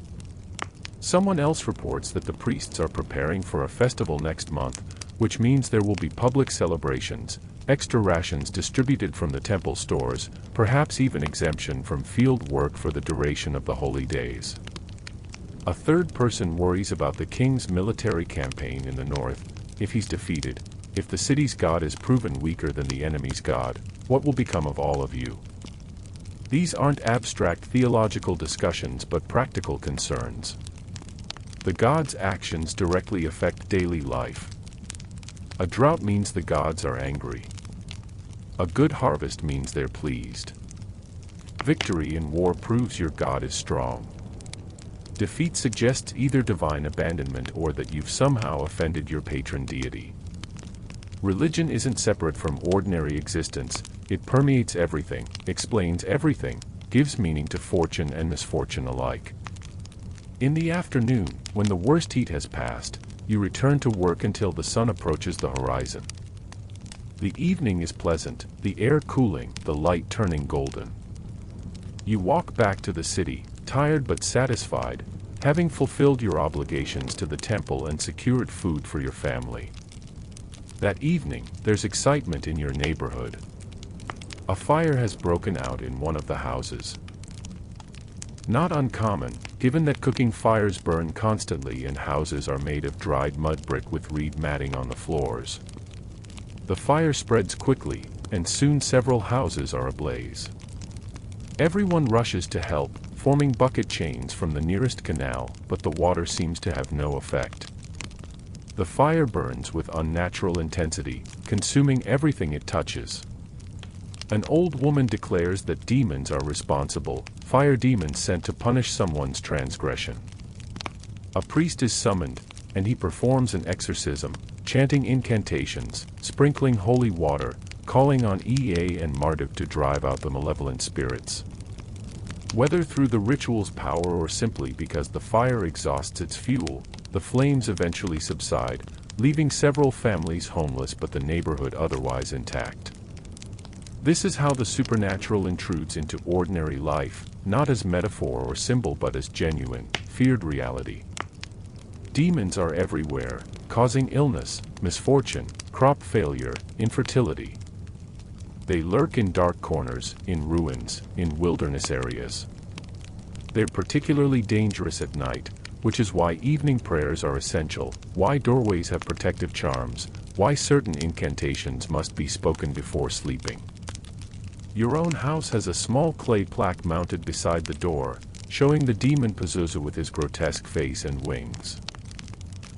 Someone else reports that the priests are preparing for a festival next month, which means there will be public celebrations, extra rations distributed from the temple stores, perhaps even exemption from field work for the duration of the holy days. A third person worries about the king's military campaign in the north. If he's defeated, if the city's god is proven weaker than the enemy's god, what will become of all of you? These aren't abstract theological discussions but practical concerns. The gods' actions directly affect daily life. A drought means the gods are angry. A good harvest means they're pleased. Victory in war proves your god is strong. Defeat suggests either divine abandonment or that you've somehow offended your patron deity. Religion isn't separate from ordinary existence, it permeates everything, explains everything, gives meaning to fortune and misfortune alike. In the afternoon, when the worst heat has passed, you return to work until the sun approaches the horizon. The evening is pleasant, the air cooling, the light turning golden. You walk back to the city, tired but satisfied, having fulfilled your obligations to the temple and secured food for your family. That evening, there's excitement in your neighborhood. A fire has broken out in one of the houses. Not uncommon, given that cooking fires burn constantly and houses are made of dried mud brick with reed matting on the floors. The fire spreads quickly, and soon several houses are ablaze. Everyone rushes to help, forming bucket chains from the nearest canal, but the water seems to have no effect. The fire burns with unnatural intensity, consuming everything it touches. An old woman declares that demons are responsible, fire demons sent to punish someone's transgression. A priest is summoned, and he performs an exorcism, chanting incantations, sprinkling holy water, calling on Ea and Marduk to drive out the malevolent spirits. Whether through the ritual's power or simply because the fire exhausts its fuel, the flames eventually subside, leaving several families homeless but the neighborhood otherwise intact. This is how the supernatural intrudes into ordinary life, not as metaphor or symbol but as genuine, feared reality. Demons are everywhere, causing illness, misfortune, crop failure, infertility. They lurk in dark corners, in ruins, in wilderness areas. They're particularly dangerous at night, which is why evening prayers are essential, why doorways have protective charms, why certain incantations must be spoken before sleeping. Your own house has a small clay plaque mounted beside the door, showing the demon Pazuzu with his grotesque face and wings.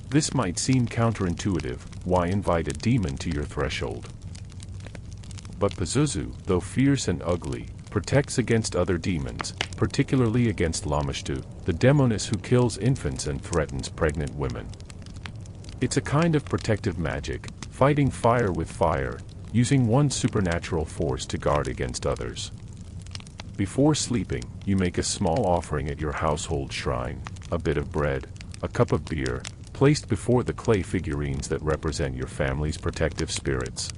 This might seem counterintuitive, why invite a demon to your threshold? But Pazuzu, though fierce and ugly, protects against other demons, particularly against Lamashtu, the demoness who kills infants and threatens pregnant women. It's a kind of protective magic, fighting fire with fire, using one supernatural force to guard against others. Before sleeping, you make a small offering at your household shrine, a bit of bread, a cup of beer, placed before the clay figurines that represent your family's protective spirits.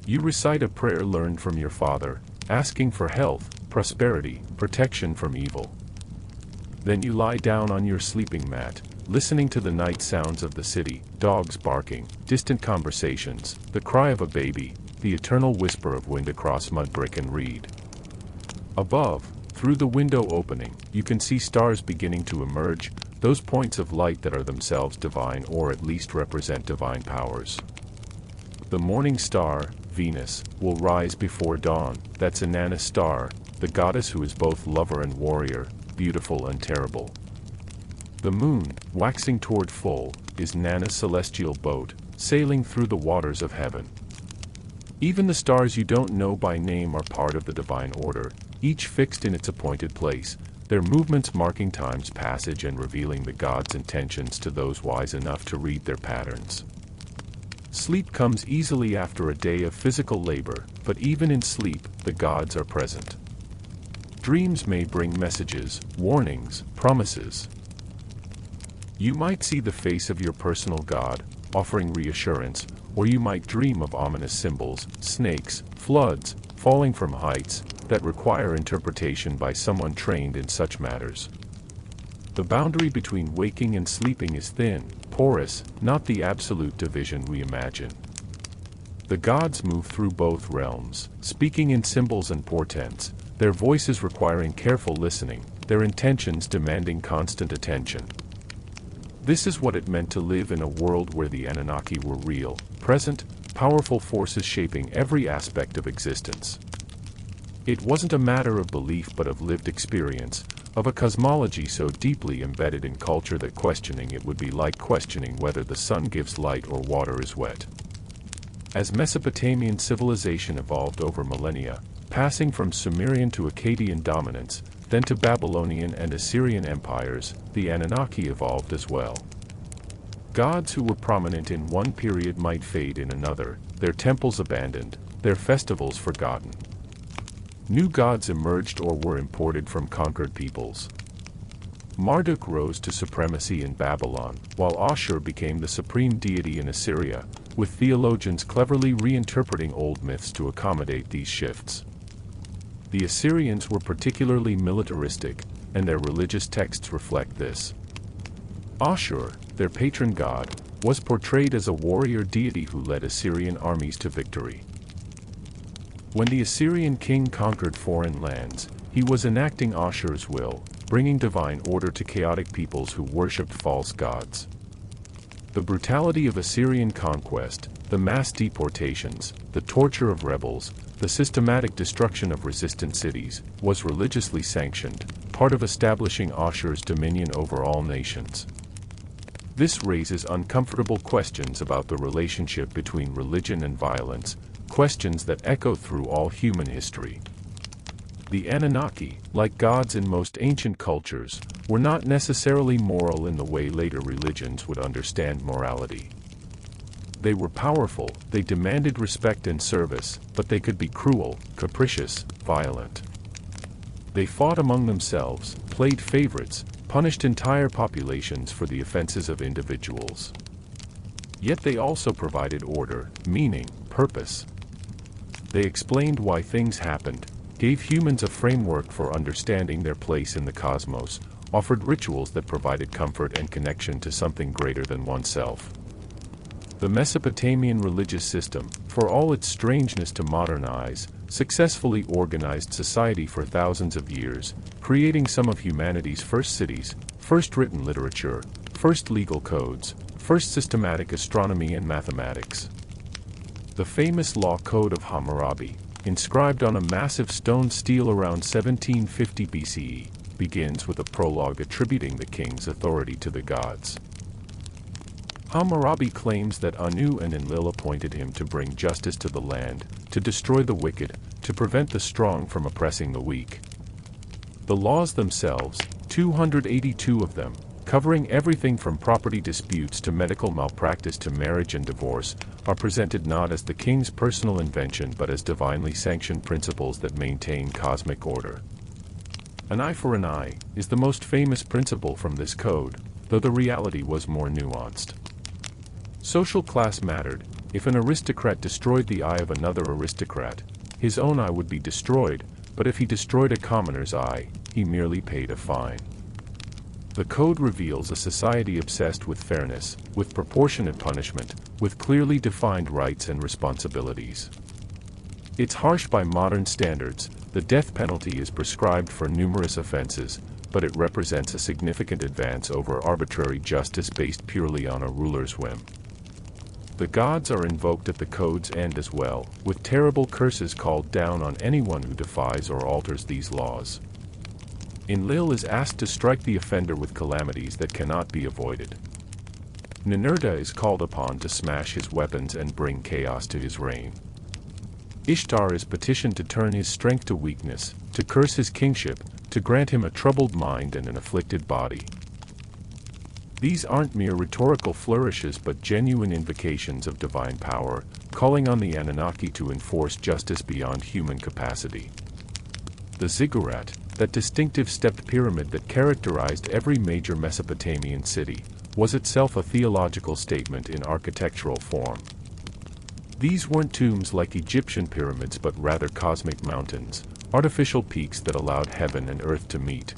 You recite a prayer learned from your father, asking for health, prosperity, protection from evil. Then you lie down on your sleeping mat, listening to the night sounds of the city, dogs barking, distant conversations, the cry of a baby, the eternal whisper of wind across mud brick and reed. Above, through the window opening, you can see stars beginning to emerge, those points of light that are themselves divine or at least represent divine powers. The morning star, Venus, will rise before dawn. That's Inanna's star, the goddess who is both lover and warrior, beautiful and terrible. The moon, waxing toward full, is Nanna's celestial boat, sailing through the waters of heaven. Even the stars you don't know by name are part of the divine order, each fixed in its appointed place, their movements marking time's passage and revealing the gods' intentions to those wise enough to read their patterns. Sleep comes easily after a day of physical labor, but even in sleep, the gods are present. Dreams may bring messages, warnings, promises. You might see the face of your personal god, offering reassurance, or you might dream of ominous symbols, snakes, floods, falling from heights, that require interpretation by someone trained in such matters. The boundary between waking and sleeping is thin, porous, not the absolute division we imagine. The gods move through both realms, speaking in symbols and portents, their voices requiring careful listening, their intentions demanding constant attention. This is what it meant to live in a world where the Anunnaki were real, present, powerful forces shaping every aspect of existence. It wasn't a matter of belief but of lived experience, of a cosmology so deeply embedded in culture that questioning it would be like questioning whether the sun gives light or water is wet. As Mesopotamian civilization evolved over millennia, passing from Sumerian to Akkadian dominance, then to Babylonian and Assyrian empires, the Anunnaki evolved as well. Gods who were prominent in one period might fade in another, their temples abandoned, their festivals forgotten. New gods emerged or were imported from conquered peoples. Marduk rose to supremacy in Babylon, while Ashur became the supreme deity in Assyria, with theologians cleverly reinterpreting old myths to accommodate these shifts. The Assyrians were particularly militaristic, and their religious texts reflect this. Ashur, their patron god, was portrayed as a warrior deity who led Assyrian armies to victory. When the Assyrian king conquered foreign lands, he was enacting Ashur's will, bringing divine order to chaotic peoples who worshipped false gods. The brutality of Assyrian conquest, the mass deportations, the torture of rebels, the systematic destruction of resistant cities, was religiously sanctioned, part of establishing Ashur's dominion over all nations. This raises uncomfortable questions about the relationship between religion and violence, questions that echo through all human history. The Anunnaki, like gods in most ancient cultures, were not necessarily moral in the way later religions would understand morality. They were powerful, they demanded respect and service, but they could be cruel, capricious, violent. They fought among themselves, played favorites, punished entire populations for the offenses of individuals. Yet they also provided order, meaning, purpose. They explained why things happened, gave humans a framework for understanding their place in the cosmos, offered rituals that provided comfort and connection to something greater than oneself. The Mesopotamian religious system, for all its strangeness to modern eyes, successfully organized society for thousands of years, creating some of humanity's first cities, first written literature, first legal codes, first systematic astronomy and mathematics. The famous Law Code of Hammurabi, inscribed on a massive stone stele around 1750 BCE, begins with a prologue attributing the king's authority to the gods. Hammurabi claims that Anu and Enlil appointed him to bring justice to the land, to destroy the wicked, to prevent the strong from oppressing the weak. The laws themselves, 282 of them, covering everything from property disputes to medical malpractice to marriage and divorce, are presented not as the king's personal invention but as divinely sanctioned principles that maintain cosmic order. An eye for an eye is the most famous principle from this code, though the reality was more nuanced. Social class mattered. If an aristocrat destroyed the eye of another aristocrat, his own eye would be destroyed, but if he destroyed a commoner's eye, he merely paid a fine. The code reveals a society obsessed with fairness, with proportionate punishment, with clearly defined rights and responsibilities. It's harsh by modern standards. The death penalty is prescribed for numerous offenses, but it represents a significant advance over arbitrary justice based purely on a ruler's whim. The gods are invoked at the code's end as well, with terrible curses called down on anyone who defies or alters these laws. Enlil is asked to strike the offender with calamities that cannot be avoided. Ninurta is called upon to smash his weapons and bring chaos to his reign. Ishtar is petitioned to turn his strength to weakness, to curse his kingship, to grant him a troubled mind and an afflicted body. These aren't mere rhetorical flourishes but genuine invocations of divine power, calling on the Anunnaki to enforce justice beyond human capacity. The ziggurat, that distinctive stepped pyramid that characterized every major Mesopotamian city, was itself a theological statement in architectural form. These weren't tombs like Egyptian pyramids but rather cosmic mountains, artificial peaks that allowed heaven and earth to meet.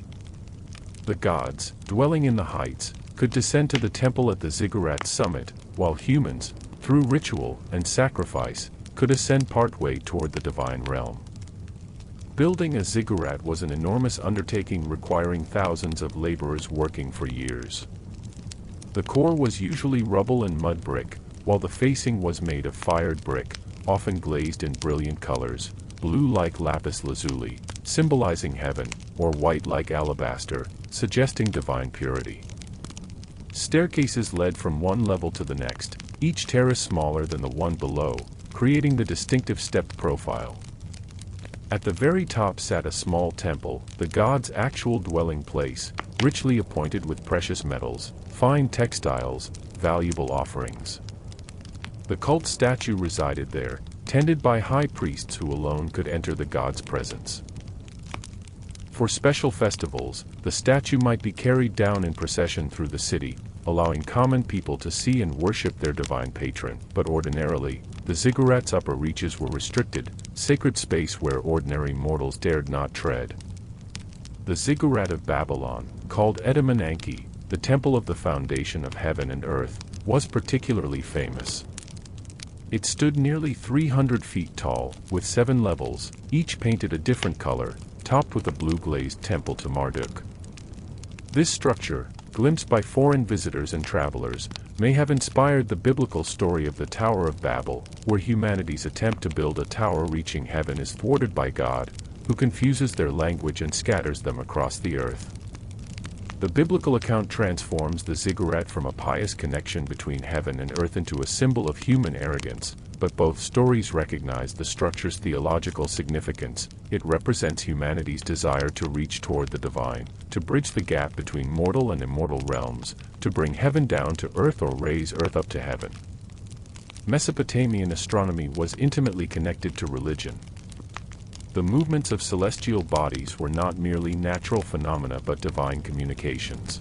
The gods, dwelling in the heights, could descend to the temple at the ziggurat's summit, while humans, through ritual and sacrifice, could ascend partway toward the divine realm. Building a ziggurat was an enormous undertaking requiring thousands of laborers working for years. The core was usually rubble and mud brick, while the facing was made of fired brick, often glazed in brilliant colors, blue like lapis lazuli, symbolizing heaven, or white like alabaster, suggesting divine purity. Staircases led from one level to the next, each terrace smaller than the one below, creating the distinctive stepped profile. At the very top sat a small temple, the god's actual dwelling place, richly appointed with precious metals, fine textiles, valuable offerings. The cult statue resided there, tended by high priests who alone could enter the god's presence. For special festivals, the statue might be carried down in procession through the city, allowing common people to see and worship their divine patron, but ordinarily, the ziggurat's upper reaches were restricted, sacred space where ordinary mortals dared not tread. The ziggurat of Babylon, called Anunnaki, the temple of the foundation of heaven and earth, was particularly famous. It stood nearly 300 feet tall, with 7 levels, each painted a different color, topped with a blue-glazed temple to Marduk. This structure, glimpsed by foreign visitors and travelers, may have inspired the biblical story of the Tower of Babel, where humanity's attempt to build a tower reaching heaven is thwarted by God, who confuses their language and scatters them across the earth. The biblical account transforms the ziggurat from a pious connection between heaven and earth into a symbol of human arrogance, but both stories recognize the structure's theological significance. It represents humanity's desire to reach toward the divine, to bridge the gap between mortal and immortal realms, to bring heaven down to earth or raise earth up to heaven. Mesopotamian astronomy was intimately connected to religion. The movements of celestial bodies were not merely natural phenomena but divine communications.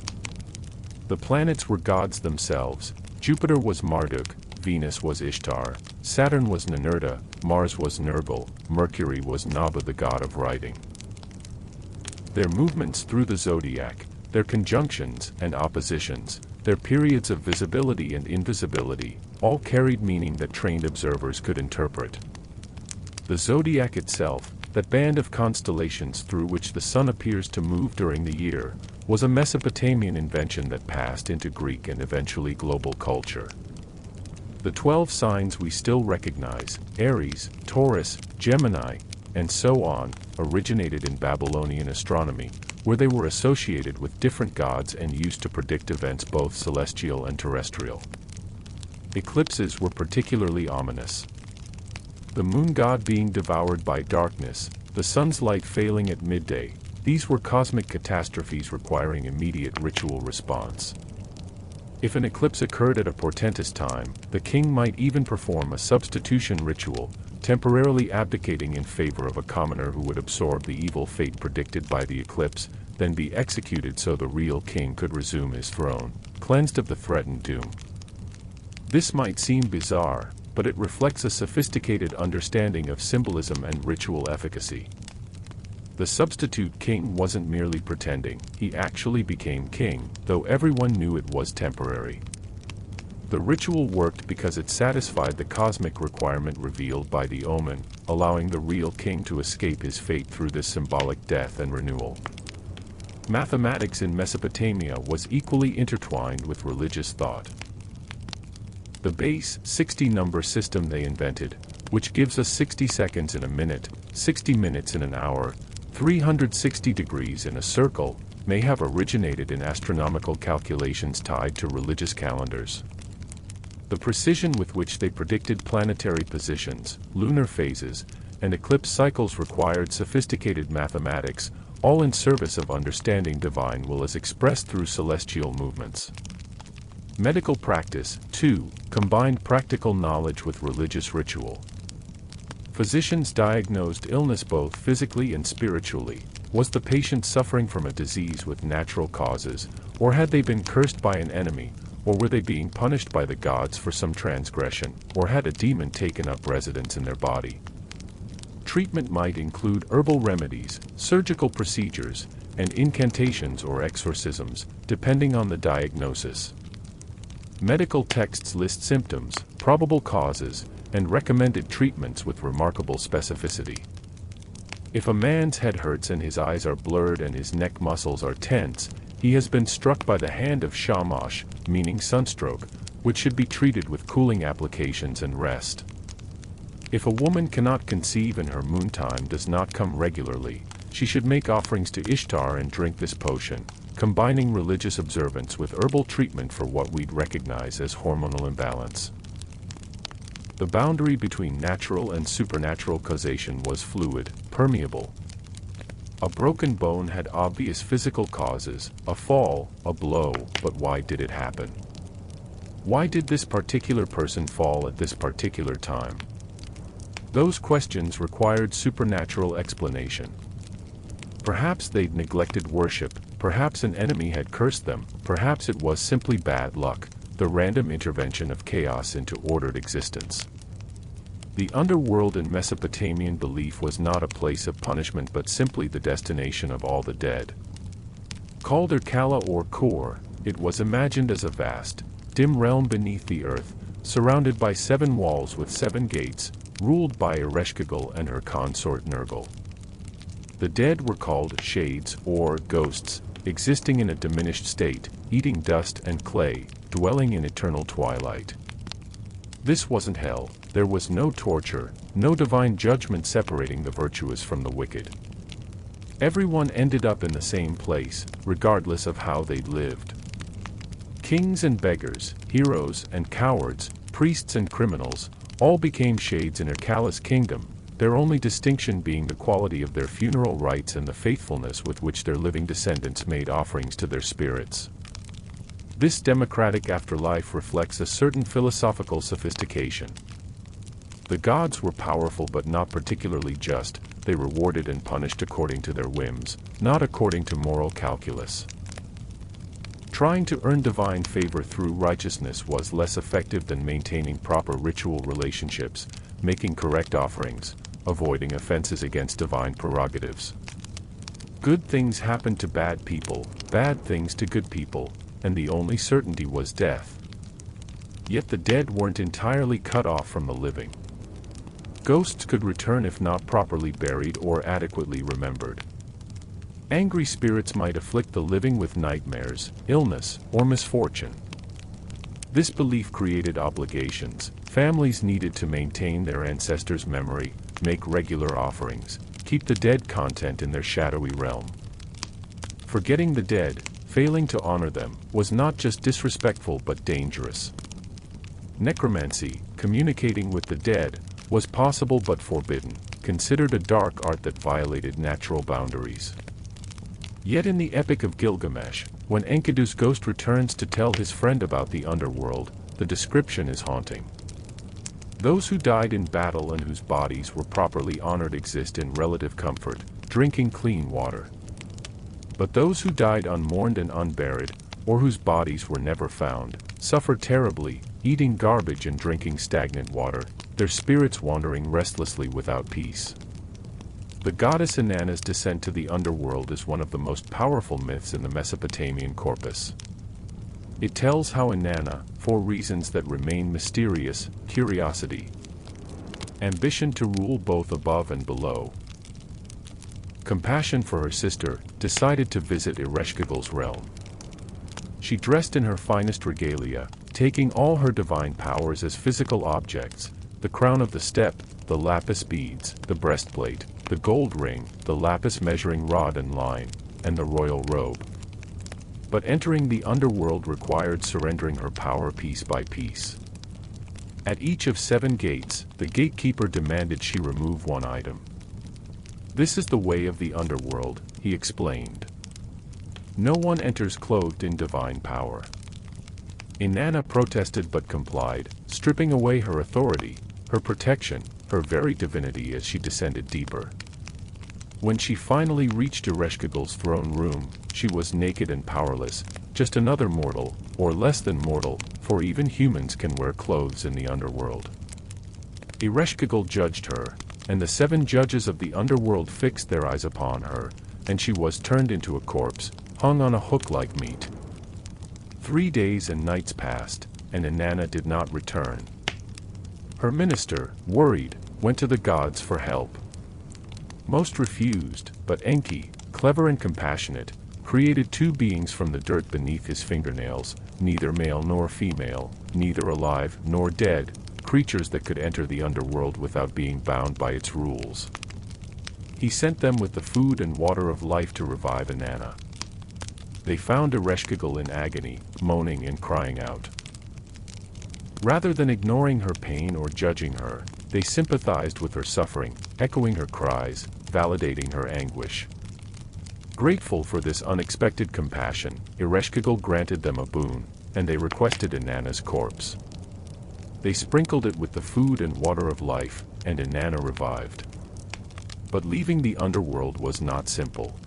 The planets were gods themselves. Jupiter was Marduk, Venus was Ishtar, Saturn was Ninurta, Mars was Nergal, Mercury was Nabu, the god of writing. Their movements through the zodiac, their conjunctions and oppositions, their periods of visibility and invisibility, all carried meaning that trained observers could interpret. The zodiac itself, that band of constellations through which the sun appears to move during the year, was a Mesopotamian invention that passed into Greek and eventually global culture. The 12 signs we still recognize, Aries, Taurus, Gemini, and so on, originated in Babylonian astronomy, where they were associated with different gods and used to predict events both celestial and terrestrial. Eclipses were particularly ominous. The moon god being devoured by darkness, the sun's light failing at midday, these were cosmic catastrophes requiring immediate ritual response. If an eclipse occurred at a portentous time, the king might even perform a substitution ritual, temporarily abdicating in favor of a commoner who would absorb the evil fate predicted by the eclipse, then be executed so the real king could resume his throne, cleansed of the threatened doom. This might seem bizarre, but it reflects a sophisticated understanding of symbolism and ritual efficacy. The substitute king wasn't merely pretending, he actually became king, though everyone knew it was temporary. The ritual worked because it satisfied the cosmic requirement revealed by the omen, allowing the real king to escape his fate through this symbolic death and renewal. Mathematics in Mesopotamia was equally intertwined with religious thought. The base 60 number system they invented, which gives us 60 seconds in a minute, 60 minutes in an hour, 360 degrees in a circle, may have originated in astronomical calculations tied to religious calendars. The precision with which they predicted planetary positions, lunar phases, and eclipse cycles required sophisticated mathematics, all in service of understanding divine will as expressed through celestial movements. Medical practice, too, combined practical knowledge with religious ritual. Physicians diagnosed illness both physically and spiritually. Was the patient suffering from a disease with natural causes, or had they been cursed by an enemy, or were they being punished by the gods for some transgression, or had a demon taken up residence in their body? Treatment might include herbal remedies, surgical procedures, and incantations or exorcisms, depending on the diagnosis. Medical texts list symptoms, probable causes, and recommended treatments with remarkable specificity. If a man's head hurts and his eyes are blurred and his neck muscles are tense, he has been struck by the hand of shamash, meaning sunstroke, which should be treated with cooling applications and rest. If a woman cannot conceive and her moon time does not come regularly, she should make offerings to Ishtar and drink this potion, combining religious observance with herbal treatment for what we'd recognize as hormonal imbalance. The boundary between natural and supernatural causation was fluid, permeable. A broken bone had obvious physical causes, a fall, a blow, but why did it happen? Why did this particular person fall at this particular time? Those questions required supernatural explanation. Perhaps they'd neglected worship, perhaps an enemy had cursed them, perhaps it was simply bad luck, the random intervention of chaos into ordered existence. The underworld in Mesopotamian belief was not a place of punishment but simply the destination of all the dead. Called Kala or Kor, It was imagined as a vast, dim realm beneath the earth, surrounded by 7 walls with 7 gates, ruled by Ereshkigal and her consort Nergal. The dead were called shades or ghosts, existing in a diminished state, eating dust and clay, dwelling in eternal twilight. This wasn't hell. There was no torture, no divine judgment separating the virtuous from the wicked. Everyone ended up in the same place, regardless of how they'd lived. Kings and beggars, heroes and cowards, priests and criminals, all became shades in Ercalus' kingdom, their only distinction being the quality of their funeral rites and the faithfulness with which their living descendants made offerings to their spirits. This democratic afterlife reflects a certain philosophical sophistication. The gods were powerful but not particularly just. They rewarded and punished according to their whims, not according to moral calculus. Trying to earn divine favor through righteousness was less effective than maintaining proper ritual relationships, making correct offerings, avoiding offenses against divine prerogatives. Good things happened to bad people, bad things to good people, and the only certainty was death. Yet the dead weren't entirely cut off from the living. Ghosts could return if not properly buried or adequately remembered. Angry spirits might afflict the living with nightmares, illness, or misfortune. This belief created obligations. Families needed to maintain their ancestors' memory, make regular offerings, keep the dead content in their shadowy realm. Forgetting the dead, failing to honor them, was not just disrespectful but dangerous. Necromancy, communicating with the dead, was possible but forbidden, considered a dark art that violated natural boundaries. Yet in the Epic of Gilgamesh, when Enkidu's ghost returns to tell his friend about the underworld, the description is haunting. Those who died in battle and whose bodies were properly honored exist in relative comfort, drinking clean water. But those who died unmourned and unburied, or whose bodies were never found, suffered terribly, eating garbage and drinking stagnant water, their spirits wandering restlessly without peace. The goddess Inanna's descent to the underworld is one of the most powerful myths in the Mesopotamian corpus. It tells how Inanna, for reasons that remain mysterious, curiosity, ambition to rule both above and below, compassion for her sister, decided to visit Ereshkigal's realm. She dressed in her finest regalia, taking all her divine powers as physical objects: the crown of the steppe, the lapis beads, the breastplate, the gold ring, the lapis measuring rod and line, and the royal robe. But entering the underworld required surrendering her power piece by piece. At each of 7 gates, the gatekeeper demanded she remove one item. "This is the way of the underworld," he explained. "No one enters clothed in divine power." Inanna protested but complied, stripping away her authority, her protection, her very divinity as she descended deeper. When she finally reached Ereshkigal's throne room, she was naked and powerless, just another mortal, or less than mortal, for even humans can wear clothes in the underworld. Ereshkigal judged her, and the 7 judges of the underworld fixed their eyes upon her, and she was turned into a corpse, hung on a hook like meat. 3 days and nights passed, and Inanna did not return. Her minister, worried, went to the gods for help. Most refused, but Enki, clever and compassionate, created 2 beings from the dirt beneath his fingernails, neither male nor female, neither alive nor dead, creatures that could enter the underworld without being bound by its rules. He sent them with the food and water of life to revive Inanna. They found Ereshkigal in agony, moaning and crying out. Rather than ignoring her pain or judging her, they sympathized with her suffering, echoing her cries, validating her anguish. Grateful for this unexpected compassion, Ereshkigal granted them a boon, and they requested Inanna's corpse. They sprinkled it with the food and water of life, and Inanna revived. But leaving the underworld was not simple.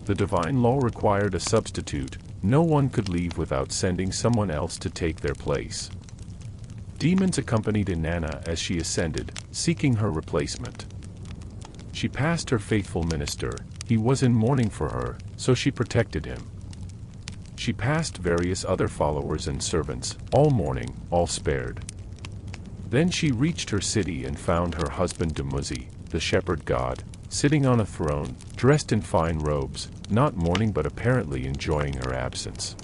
The divine law required a substitute. No one could leave without sending someone else to take their place. Demons accompanied Inanna as she ascended, seeking her replacement. She passed her faithful minister. He was in mourning for her, so she protected him. She she passed various other followers and servants, all mourning, all spared. Then she reached her city and found her husband Dumuzi, the shepherd god, sitting on a throne, dressed in fine robes, not mourning but apparently enjoying her absence.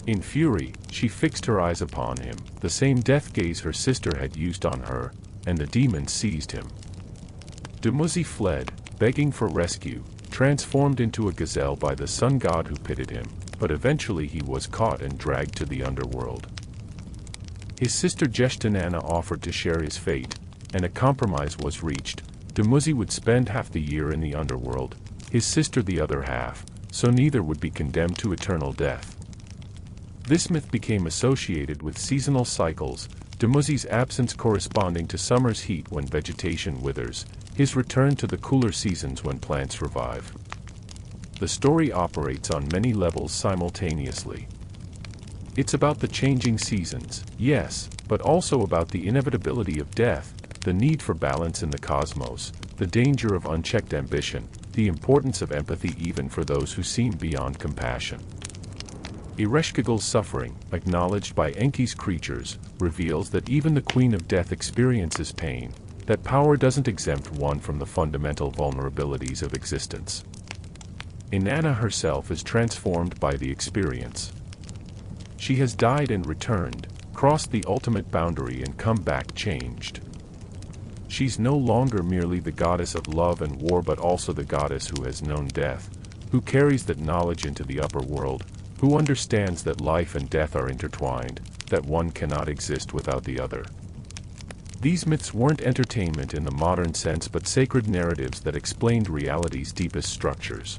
In fury, she fixed her eyes upon him, the same death gaze her sister had used on her, and the demon seized him. Dumuzi fled, begging for rescue, transformed into a gazelle by the sun god who pitied him, but eventually he was caught and dragged to the underworld. His sister Jeshtanana offered to share his fate, and a compromise was reached. Dumuzi would spend half the year in the underworld, his sister the other half, so neither would be condemned to eternal death. This myth became associated with seasonal cycles, Dumuzi's absence corresponding to summer's heat when vegetation withers, his return to the cooler seasons when plants revive. The story operates on many levels simultaneously. It's about the changing seasons, yes, but also about the inevitability of death, the need for balance in the cosmos, the danger of unchecked ambition, the importance of empathy even for those who seem beyond compassion. Ereshkigal's suffering, acknowledged by Enki's creatures, reveals that even the Queen of Death experiences pain, that power doesn't exempt one from the fundamental vulnerabilities of existence. Inanna herself is transformed by the experience. She has died and returned, crossed the ultimate boundary and come back changed. She's no longer merely the goddess of love and war but also the goddess who has known death, who carries that knowledge into the upper world, who understands that life and death are intertwined, that one cannot exist without the other. These myths weren't entertainment in the modern sense but sacred narratives that explained reality's deepest structures.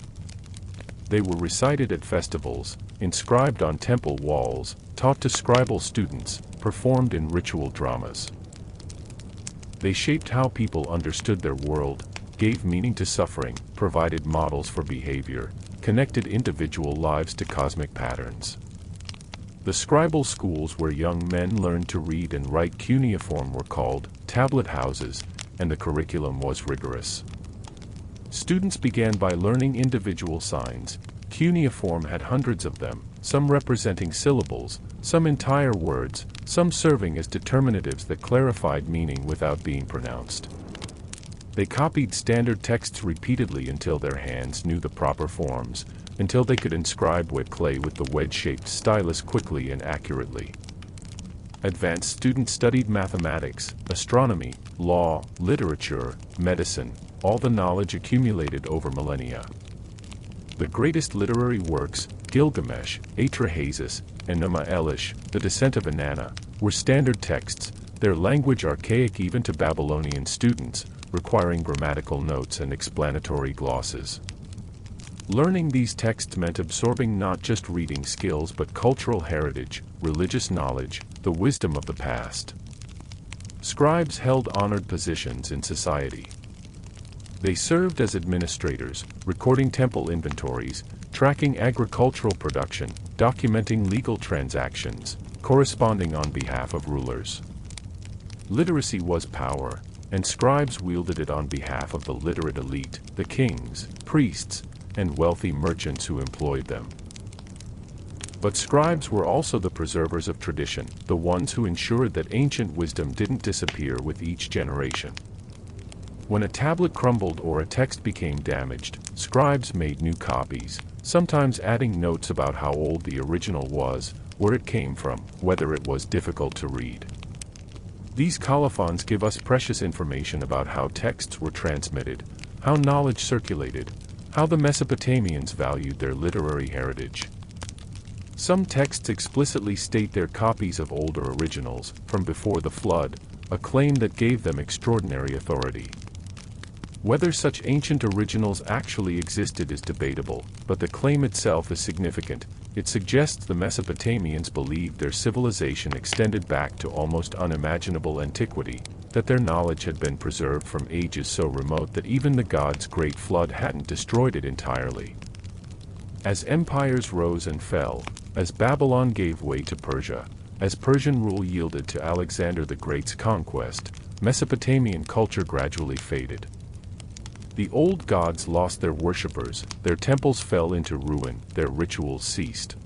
They were recited at festivals, inscribed on temple walls, taught to scribal students, performed in ritual dramas. They shaped how people understood their world, gave meaning to suffering, provided models for behavior, connected individual lives to cosmic patterns. The scribal schools where young men learned to read and write cuneiform were called tablet houses, and the curriculum was rigorous. Students began by learning individual signs. Cuneiform had hundreds of them, some representing syllables, some entire words, some serving as determinatives that clarified meaning without being pronounced. They copied standard texts repeatedly until their hands knew the proper forms, until they could inscribe wet clay with the wedge-shaped stylus quickly and accurately. Advanced students studied mathematics, astronomy, law, literature, medicine, all the knowledge accumulated over millennia. The greatest literary works, Gilgamesh, Atrahasis, and Numa Elish, The Descent of Inanna, were standard texts, their language archaic even to Babylonian students, requiring grammatical notes and explanatory glosses. Learning these texts meant absorbing not just reading skills but cultural heritage, religious knowledge, the wisdom of the past. Scribes held honored positions in society. They served as administrators, recording temple inventories, tracking agricultural production, documenting legal transactions, corresponding on behalf of rulers. Literacy was power, and scribes wielded it on behalf of the literate elite, the kings, priests, and wealthy merchants who employed them. But scribes were also the preservers of tradition, the ones who ensured that ancient wisdom didn't disappear with each generation. When a tablet crumbled or a text became damaged, scribes made new copies, sometimes adding notes about how old the original was, where it came from, whether it was difficult to read. These colophons give us precious information about how texts were transmitted, how knowledge circulated, how the Mesopotamians valued their literary heritage. Some texts explicitly state their copies of older originals, from before the flood, a claim that gave them extraordinary authority. Whether such ancient originals actually existed is debatable, but the claim itself is significant. It suggests the Mesopotamians believed their civilization extended back to almost unimaginable antiquity, that their knowledge had been preserved from ages so remote that even the gods' great flood hadn't destroyed it entirely. As empires rose and fell, as Babylon gave way to Persia, as Persian rule yielded to Alexander the Great's conquest, Mesopotamian culture gradually faded. The old gods lost their worshippers, their temples fell into ruin, their rituals ceased.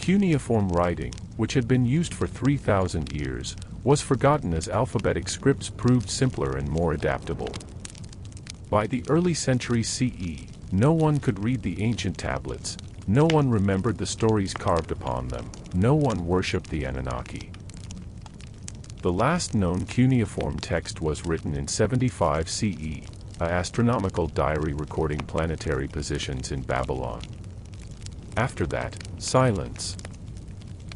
Cuneiform writing, which had been used for 3,000 years, was forgotten as alphabetic scripts proved simpler and more adaptable. By the early centuries CE, no one could read the ancient tablets, no one remembered the stories carved upon them, no one worshipped the Anunnaki. The last known cuneiform text was written in 75 CE, an astronomical diary recording planetary positions in Babylon. After that, silence.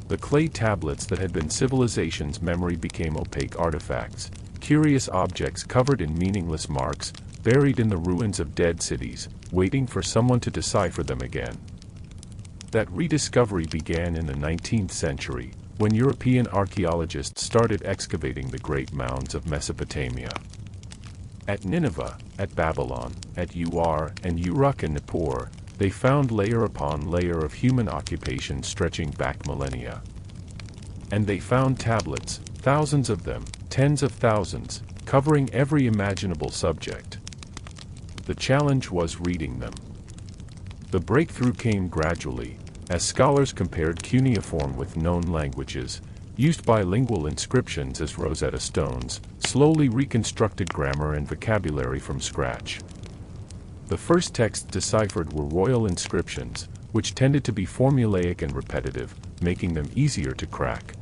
The clay tablets that had been civilization's memory became opaque artifacts, curious objects covered in meaningless marks, buried in the ruins of dead cities, waiting for someone to decipher them again. That rediscovery began in the 19th century, when European archaeologists started excavating the great mounds of Mesopotamia. At Nineveh, at Babylon, at Ur and Uruk in Nippur, they found layer upon layer of human occupation stretching back millennia. And they found tablets, thousands of them, tens of thousands, covering every imaginable subject. The challenge was reading them. The breakthrough came gradually, as scholars compared cuneiform with known languages, used bilingual inscriptions as Rosetta Stones, slowly reconstructed grammar and vocabulary from scratch. The first texts deciphered were royal inscriptions, which tended to be formulaic and repetitive, making them easier to crack.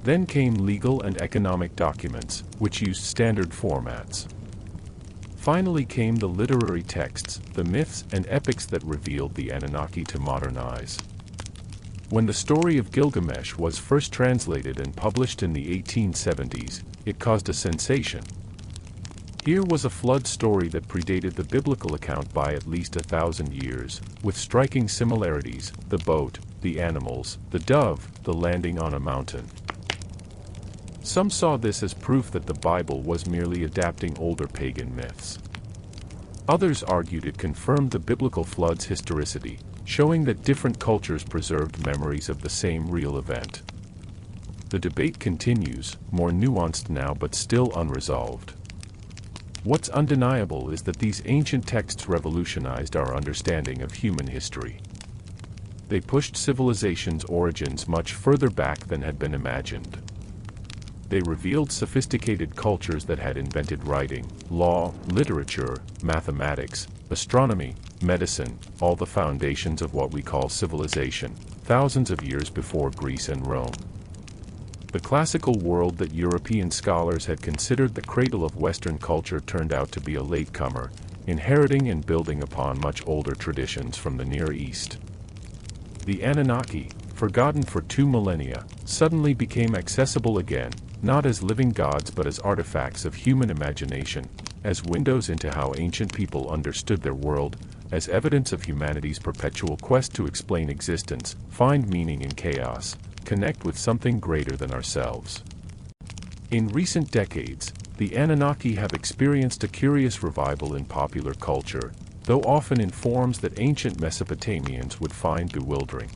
Then came legal and economic documents, which used standard formats. Finally came the literary texts, the myths and epics that revealed the Anunnaki to modern eyes. When the story of Gilgamesh was first translated and published in the 1870s, it caused a sensation. Here was a flood story that predated the biblical account by at least 1,000 years, with striking similarities: the boat, the animals, the dove, the landing on a mountain. Some saw this as proof that the Bible was merely adapting older pagan myths. Others argued it confirmed the biblical flood's historicity, showing that different cultures preserved memories of the same real event. The debate continues, more nuanced now but still unresolved. What's undeniable is that these ancient texts revolutionized our understanding of human history. They pushed civilization's origins much further back than had been imagined. They revealed sophisticated cultures that had invented writing, law, literature, mathematics, astronomy, medicine, all the foundations of what we call civilization, thousands of years before Greece and Rome. The classical world that European scholars had considered the cradle of Western culture turned out to be a latecomer, inheriting and building upon much older traditions from the Near East. The Anunnaki, forgotten for 2 millennia, suddenly became accessible again, not as living gods but as artifacts of human imagination, as windows into how ancient people understood their world, as evidence of humanity's perpetual quest to explain existence, find meaning in chaos, connect with something greater than ourselves. In recent decades, the Anunnaki have experienced a curious revival in popular culture, though often in forms that ancient Mesopotamians would find bewildering.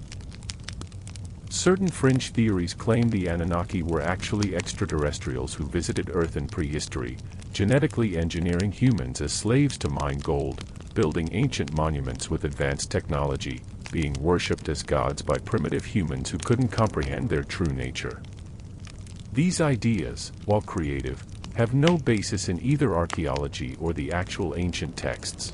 Certain fringe theories claim the Anunnaki were actually extraterrestrials who visited Earth in prehistory, genetically engineering humans as slaves to mine gold, building ancient monuments with advanced technology, being worshipped as gods by primitive humans who couldn't comprehend their true nature. These ideas, while creative, have no basis in either archaeology or the actual ancient texts.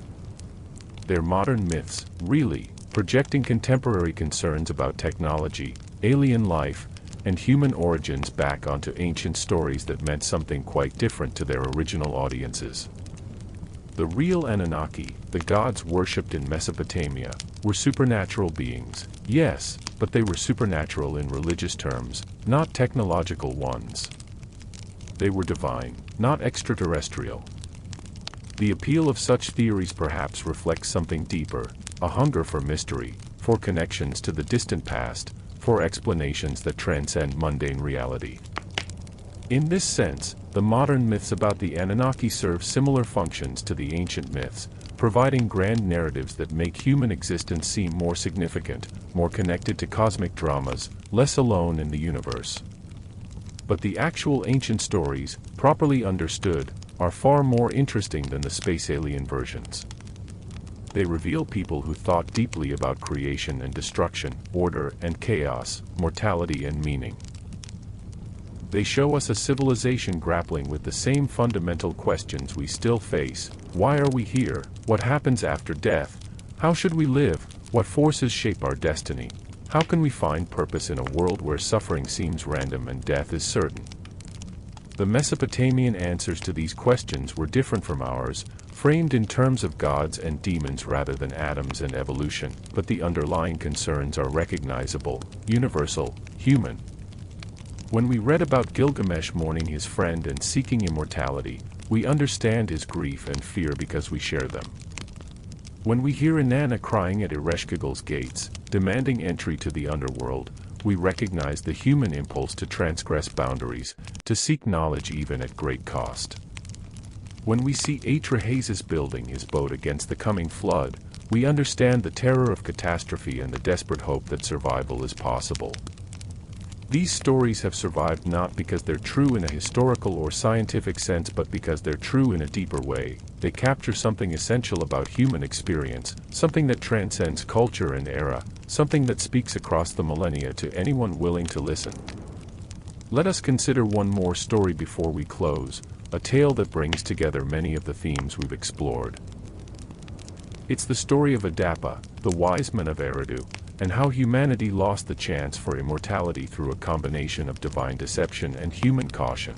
They're modern myths, really, projecting contemporary concerns about technology, alien life, and human origins back onto ancient stories that meant something quite different to their original audiences. The real Anunnaki, the gods worshipped in Mesopotamia, were supernatural beings, yes, but they were supernatural in religious terms, not technological ones. They were divine, not extraterrestrial. The appeal of such theories perhaps reflects something deeper, a hunger for mystery, for connections to the distant past, for explanations that transcend mundane reality. In this sense, the modern myths about the Anunnaki serve similar functions to the ancient myths, providing grand narratives that make human existence seem more significant, more connected to cosmic dramas, less alone in the universe. But the actual ancient stories, properly understood, are far more interesting than the space alien versions. They reveal people who thought deeply about creation and destruction, order and chaos, mortality and meaning. They show us a civilization grappling with the same fundamental questions we still face. Why are we here? What happens after death? How should we live? What forces shape our destiny? How can we find purpose in a world where suffering seems random and death is certain? The Mesopotamian answers to these questions were different from ours, framed in terms of gods and demons rather than atoms and evolution, but the underlying concerns are recognizable, universal, human. When we read about Gilgamesh mourning his friend and seeking immortality, we understand his grief and fear because we share them. When we hear Inanna crying at Ereshkigal's gates, demanding entry to the underworld, we recognize the human impulse to transgress boundaries, to seek knowledge even at great cost. When we see Atrahasis building his boat against the coming flood, we understand the terror of catastrophe and the desperate hope that survival is possible. These stories have survived not because they're true in a historical or scientific sense but because they're true in a deeper way. They capture something essential about human experience, something that transcends culture and era, something that speaks across the millennia to anyone willing to listen. Let us consider one more story before we close, a tale that brings together many of the themes we've explored. It's the story of Adapa, the wise man of Eridu, and how humanity lost the chance for immortality through a combination of divine deception and human caution.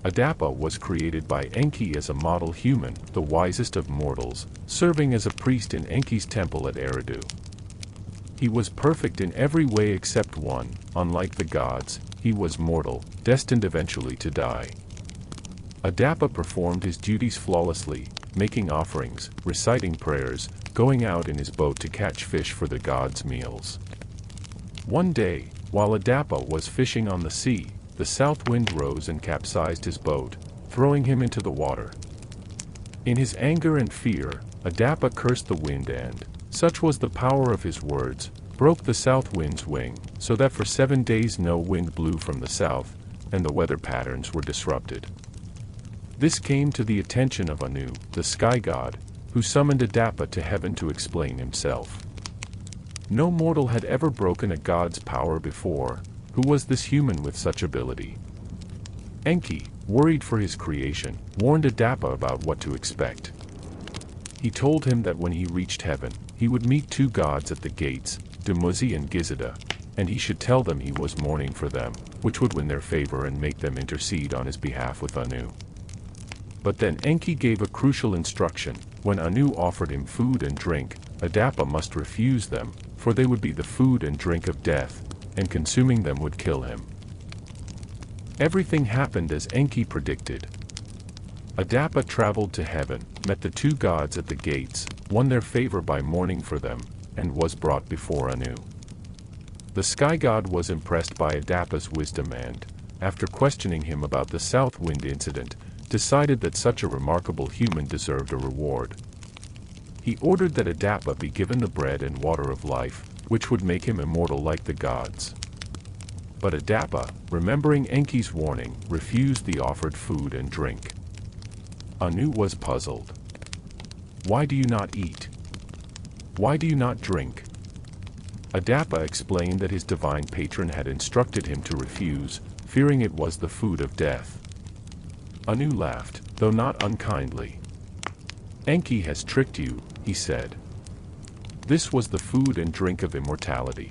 Adapa was created by Enki as a model human, the wisest of mortals, serving as a priest in Enki's temple at Eridu. He was perfect in every way except one. Unlike the gods, he was mortal, destined eventually to die. Adapa performed his duties flawlessly, making offerings, reciting prayers, going out in his boat to catch fish for the gods' meals. One day, while Adapa was fishing on the sea, the south wind rose and capsized his boat, throwing him into the water. In his anger and fear, Adapa cursed the wind and, such was the power of his words, broke the south wind's wing, so that for 7 days no wind blew from the south, and the weather patterns were disrupted. This came to the attention of Anu, the sky god, who summoned Adapa to heaven to explain himself. No mortal had ever broken a god's power before. Who was this human with such ability? Enki, worried for his creation, warned Adapa about what to expect. He told him that when he reached heaven, he would meet 2 gods at the gates, Dumuzi and Gizida, and he should tell them he was mourning for them, which would win their favor and make them intercede on his behalf with Anu. But then Enki gave a crucial instruction: when Anu offered him food and drink, Adapa must refuse them, for they would be the food and drink of death, and consuming them would kill him. Everything happened as Enki predicted. Adapa traveled to heaven, met the 2 gods at the gates, won their favor by mourning for them, and was brought before Anu. The sky god was impressed by Adapa's wisdom and, after questioning him about the south wind incident, decided that such a remarkable human deserved a reward. He ordered that Adapa be given the bread and water of life, which would make him immortal like the gods. But Adapa, remembering Enki's warning, refused the offered food and drink. Anu was puzzled. "Why do you not eat? Why do you not drink?" Adapa explained that his divine patron had instructed him to refuse, fearing it was the food of death. Anu laughed, though not unkindly. "Enki has tricked you," he said. "This was the food and drink of immortality.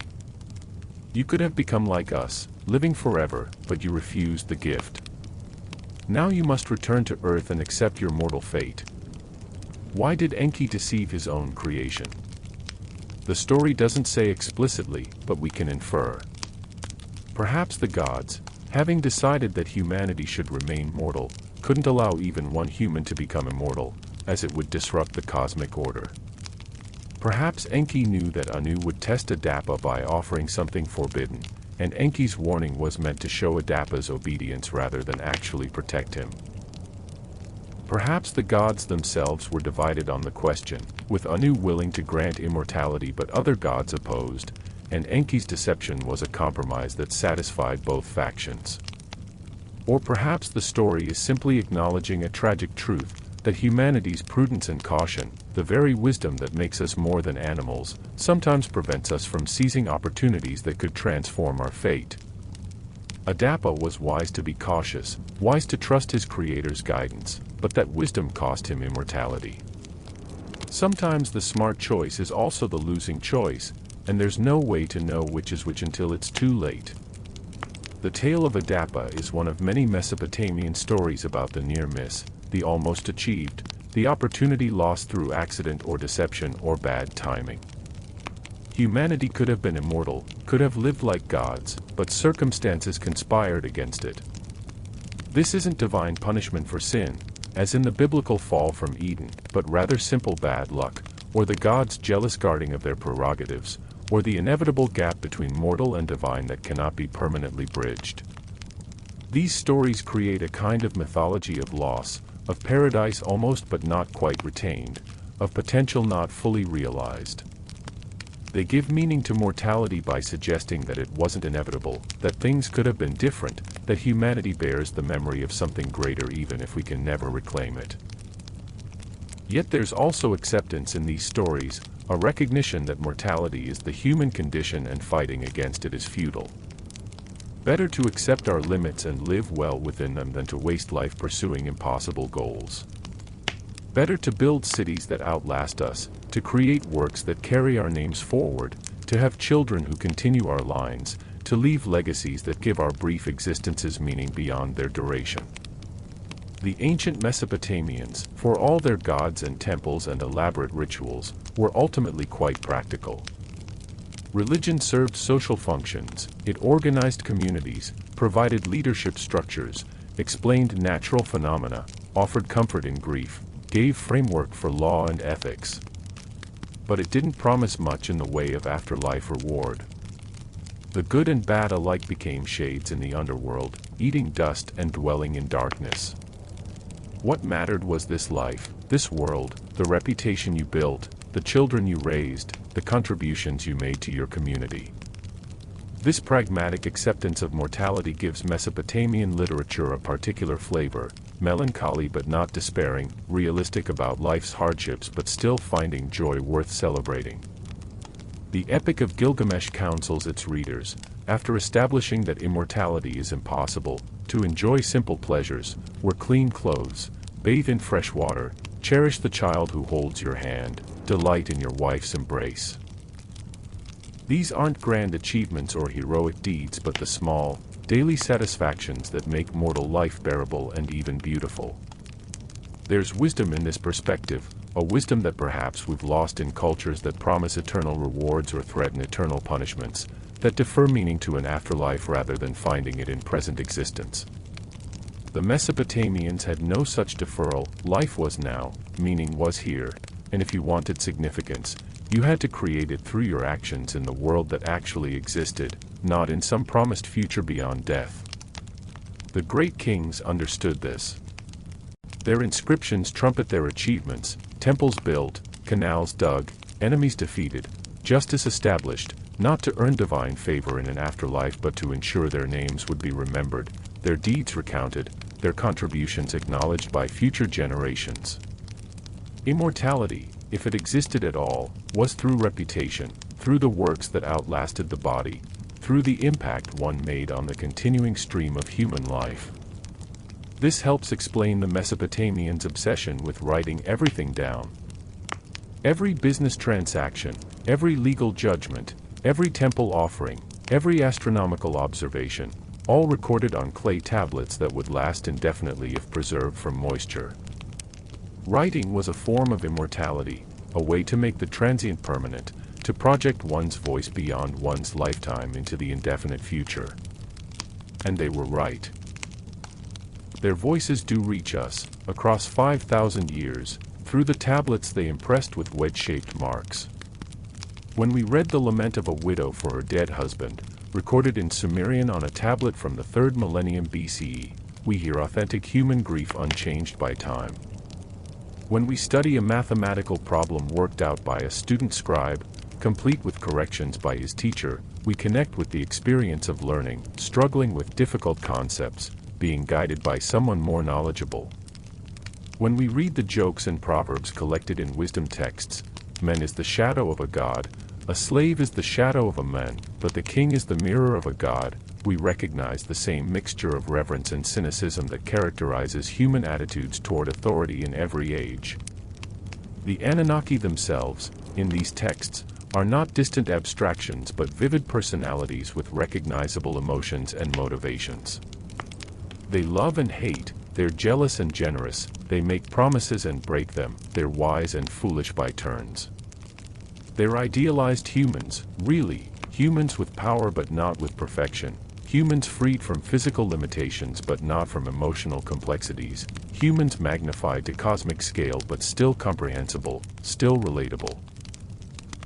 You could have become like us, living forever, but you refused the gift. Now you must return to earth and accept your mortal fate." Why did Enki deceive his own creation? The story doesn't say explicitly, but we can infer. Perhaps the gods, having decided that humanity should remain mortal, couldn't allow even one human to become immortal, as it would disrupt the cosmic order. Perhaps Enki knew that Anu would test Adapa by offering something forbidden, and Enki's warning was meant to show Adapa's obedience rather than actually protect him. Perhaps the gods themselves were divided on the question, with Anu willing to grant immortality but other gods opposed, and Enki's deception was a compromise that satisfied both factions. Or perhaps the story is simply acknowledging a tragic truth, that humanity's prudence and caution, the very wisdom that makes us more than animals, sometimes prevents us from seizing opportunities that could transform our fate. Adapa was wise to be cautious, wise to trust his creator's guidance, but that wisdom cost him immortality. Sometimes the smart choice is also the losing choice, and there's no way to know which is which until it's too late. The tale of Adapa is one of many Mesopotamian stories about the near miss, the almost achieved, the opportunity lost through accident or deception or bad timing. Humanity could have been immortal, could have lived like gods, but circumstances conspired against it. This isn't divine punishment for sin, as in the biblical fall from Eden, but rather simple bad luck, or the gods' jealous guarding of their prerogatives, or the inevitable gap between mortal and divine that cannot be permanently bridged. These stories create a kind of mythology of loss, of paradise almost but not quite retained, of potential not fully realized. They give meaning to mortality by suggesting that it wasn't inevitable, that things could have been different, that humanity bears the memory of something greater even if we can never reclaim it. Yet there's also acceptance in these stories, a recognition that mortality is the human condition and fighting against it is futile. Better to accept our limits and live well within them than to waste life pursuing impossible goals. Better to build cities that outlast us, to create works that carry our names forward, to have children who continue our lines, to leave legacies that give our brief existences meaning beyond their duration. The ancient Mesopotamians, for all their gods and temples and elaborate rituals, were ultimately quite practical. Religion served social functions, it organized communities, provided leadership structures, explained natural phenomena, offered comfort in grief, gave framework for law and ethics. But it didn't promise much in the way of afterlife reward. The good and bad alike became shades in the underworld, eating dust and dwelling in darkness. What mattered was this life, this world, the reputation you built, the children you raised, the contributions you made to your community. This pragmatic acceptance of mortality gives Mesopotamian literature a particular flavor, melancholy but not despairing, realistic about life's hardships but still finding joy worth celebrating. The Epic of Gilgamesh counsels its readers, after establishing that immortality is impossible, to enjoy simple pleasures, wear clean clothes, bathe in fresh water, cherish the child who holds your hand, delight in your wife's embrace. These aren't grand achievements or heroic deeds but the small, daily satisfactions that make mortal life bearable and even beautiful. There's wisdom in this perspective, a wisdom that perhaps we've lost in cultures that promise eternal rewards or threaten eternal punishments, that defer meaning to an afterlife rather than finding it in present existence. The Mesopotamians had no such deferral, life was now, meaning was here, and if you wanted significance, you had to create it through your actions in the world that actually existed, not in some promised future beyond death. The great kings understood this. Their inscriptions trumpet their achievements, temples built, canals dug, enemies defeated, justice established, not to earn divine favor in an afterlife but to ensure their names would be remembered, their deeds recounted, their contributions acknowledged by future generations. Immortality, if it existed at all, was through reputation, through the works that outlasted the body, through the impact one made on the continuing stream of human life. This helps explain the Mesopotamians' obsession with writing everything down. Every business transaction, every legal judgment, every temple offering, every astronomical observation, all recorded on clay tablets that would last indefinitely if preserved from moisture. Writing was a form of immortality, a way to make the transient permanent, to project one's voice beyond one's lifetime into the indefinite future. And they were right. Their voices do reach us, across 5,000 years, through the tablets they impressed with wedge-shaped marks. When we read the lament of a widow for her dead husband, recorded in Sumerian on a tablet from the 3rd millennium BCE, we hear authentic human grief unchanged by time. When we study a mathematical problem worked out by a student scribe, complete with corrections by his teacher, we connect with the experience of learning, struggling with difficult concepts, being guided by someone more knowledgeable. When we read the jokes and proverbs collected in wisdom texts, man is the shadow of a god, a slave is the shadow of a man, but the king is the mirror of a god, we recognize the same mixture of reverence and cynicism that characterizes human attitudes toward authority in every age. The Anunnaki themselves, in these texts, are not distant abstractions but vivid personalities with recognizable emotions and motivations. They love and hate, they're jealous and generous, they make promises and break them, they're wise and foolish by turns. They're idealized humans, really, humans with power but not with perfection, humans freed from physical limitations but not from emotional complexities, humans magnified to cosmic scale but still comprehensible, still relatable.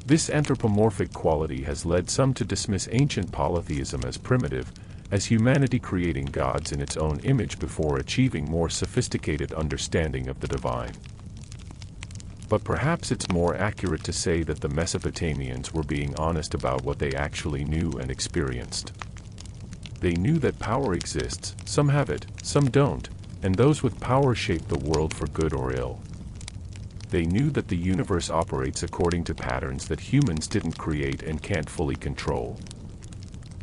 This anthropomorphic quality has led some to dismiss ancient polytheism as primitive, as humanity creating gods in its own image before achieving more sophisticated understanding of the divine. But perhaps it's more accurate to say that the Mesopotamians were being honest about what they actually knew and experienced. They knew that power exists, some have it, some don't, and those with power shape the world for good or ill. They knew that the universe operates according to patterns that humans didn't create and can't fully control.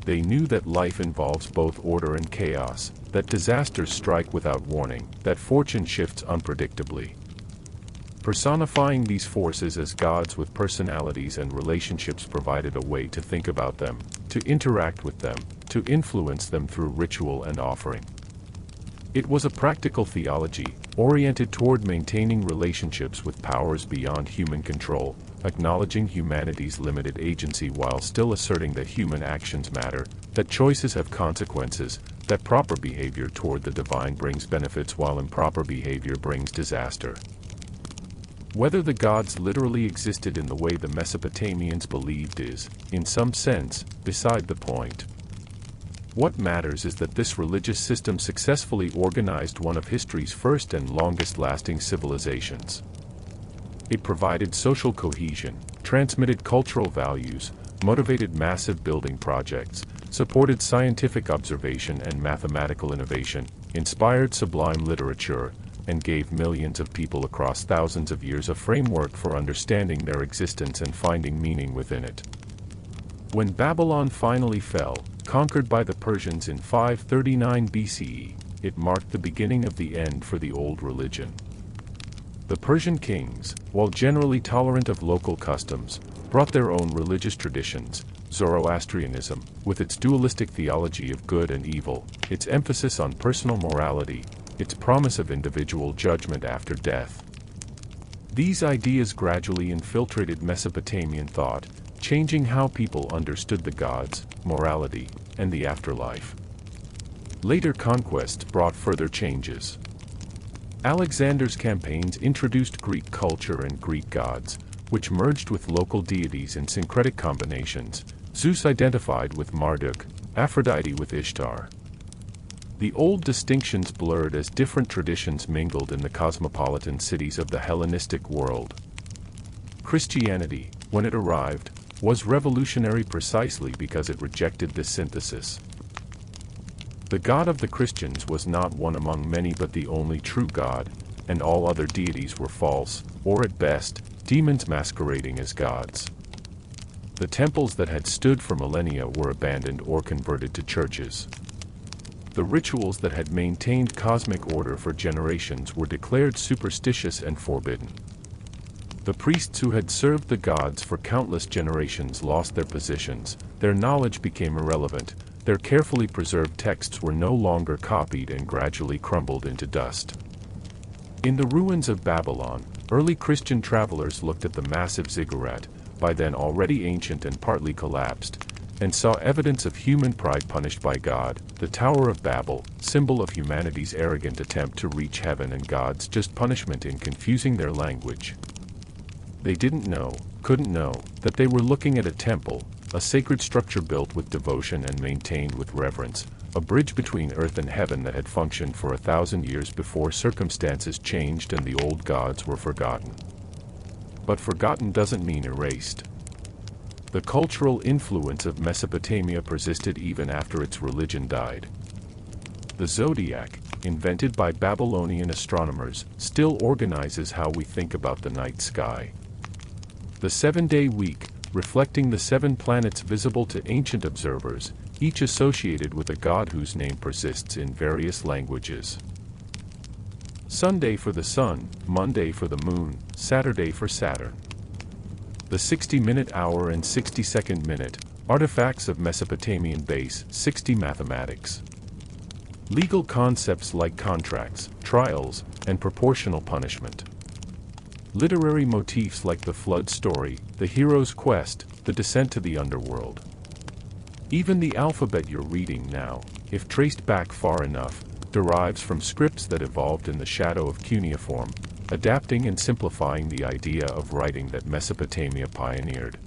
They knew that life involves both order and chaos, that disasters strike without warning, that fortune shifts unpredictably. Personifying these forces as gods with personalities and relationships provided a way to think about them, to interact with them, to influence them through ritual and offering. It was a practical theology, oriented toward maintaining relationships with powers beyond human control, acknowledging humanity's limited agency while still asserting that human actions matter, that choices have consequences, that proper behavior toward the divine brings benefits while improper behavior brings disaster. Whether the gods literally existed in the way the Mesopotamians believed is, in some sense, beside the point. What matters is that this religious system successfully organized one of history's first and longest-lasting civilizations. It provided social cohesion, transmitted cultural values, motivated massive building projects, supported scientific observation and mathematical innovation, inspired sublime literature, and gave millions of people across thousands of years a framework for understanding their existence and finding meaning within it. When Babylon finally fell, conquered by the Persians in 539 BCE, it marked the beginning of the end for the old religion. The Persian kings, while generally tolerant of local customs, brought their own religious traditions, Zoroastrianism, with its dualistic theology of good and evil, its emphasis on personal morality, its promise of individual judgment after death. These ideas gradually infiltrated Mesopotamian thought, changing how people understood the gods, morality, and the afterlife. Later conquests brought further changes. Alexander's campaigns introduced Greek culture and Greek gods, which merged with local deities in syncretic combinations, Zeus identified with Marduk, Aphrodite with Ishtar. The old distinctions blurred as different traditions mingled in the cosmopolitan cities of the Hellenistic world. Christianity, when it arrived, was revolutionary precisely because it rejected this synthesis. The God of the Christians was not one among many but the only true God, and all other deities were false, or at best, demons masquerading as gods. The temples that had stood for millennia were abandoned or converted to churches. The rituals that had maintained cosmic order for generations were declared superstitious and forbidden. The priests who had served the gods for countless generations lost their positions, their knowledge became irrelevant, their carefully preserved texts were no longer copied and gradually crumbled into dust. In the ruins of Babylon, early Christian travelers looked at the massive ziggurat, by then already ancient and partly collapsed, and saw evidence of human pride punished by God, the Tower of Babel, symbol of humanity's arrogant attempt to reach heaven and God's just punishment in confusing their language. They didn't know, couldn't know, that they were looking at a temple, a sacred structure built with devotion and maintained with reverence, a bridge between earth and heaven that had functioned for 1,000 years before circumstances changed and the old gods were forgotten. But forgotten doesn't mean erased. The cultural influence of Mesopotamia persisted even after its religion died. The zodiac, invented by Babylonian astronomers, still organizes how we think about the night sky. The 7-day week, reflecting the 7 planets visible to ancient observers, each associated with a god whose name persists in various languages. Sunday for the sun, Monday for the moon, Saturday for Saturn. The 60-minute hour and 60-second minute, artifacts of Mesopotamian base 60 mathematics. Legal concepts like contracts, trials, and proportional punishment. Literary motifs like the flood story, the hero's quest, the descent to the underworld. Even the alphabet you're reading now, if traced back far enough, derives from scripts that evolved in the shadow of cuneiform, adapting and simplifying the idea of writing that Mesopotamia pioneered.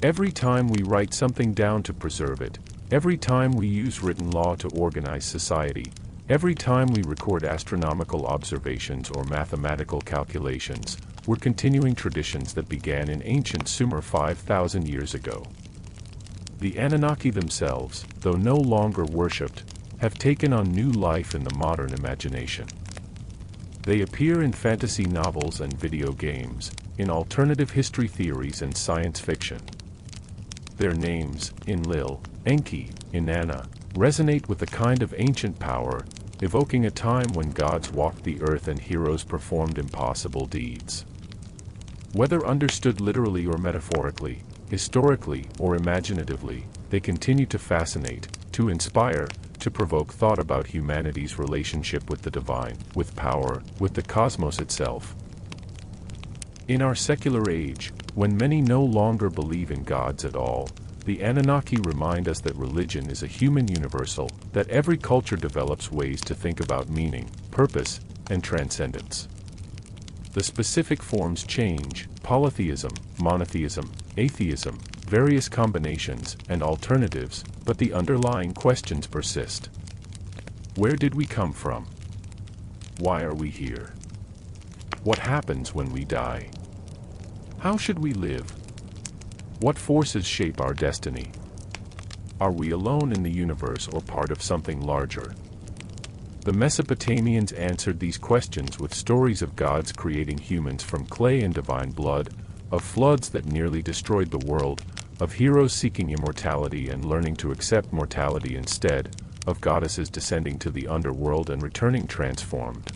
Every time we write something down to preserve it, every time we use written law to organize society, every time we record astronomical observations or mathematical calculations, we're continuing traditions that began in ancient Sumer 5,000 years ago. The Anunnaki themselves, though no longer worshipped, have taken on new life in the modern imagination. They appear in fantasy novels and video games, in alternative history theories and science fiction. Their names, Enlil, Enki, Inanna, resonate with a kind of ancient power, evoking a time when gods walked the earth and heroes performed impossible deeds. Whether understood literally or metaphorically, historically or imaginatively, they continue to fascinate, to inspire, to provoke thought about humanity's relationship with the divine, with power, with the cosmos itself. In our secular age, when many no longer believe in gods at all, the Anunnaki remind us that religion is a human universal, that every culture develops ways to think about meaning, purpose, and transcendence. The specific forms change: polytheism, monotheism, atheism, various combinations and alternatives, but the underlying questions persist. Where did we come from? Why are we here? What happens when we die? How should we live? What forces shape our destiny? Are we alone in the universe or part of something larger? The Mesopotamians answered these questions with stories of gods creating humans from clay and divine blood, of floods that nearly destroyed the world, of heroes seeking immortality and learning to accept mortality instead, of goddesses descending to the underworld and returning transformed.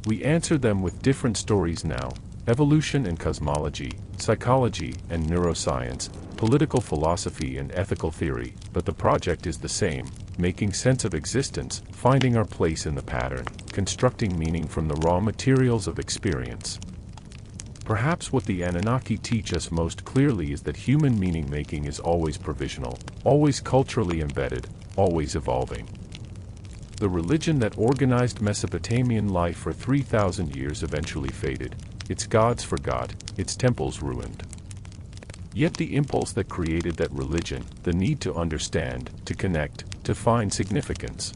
We answer them with different stories now: evolution and cosmology, psychology and neuroscience, political philosophy and ethical theory, but the project is the same: making sense of existence, finding our place in the pattern, constructing meaning from the raw materials of experience. Perhaps what the Anunnaki teach us most clearly is that human meaning-making is always provisional, always culturally embedded, always evolving. The religion that organized Mesopotamian life for 3,000 years eventually faded, its gods forgot, its temples ruined. Yet the impulse that created that religion, the need to understand, to connect, to find significance,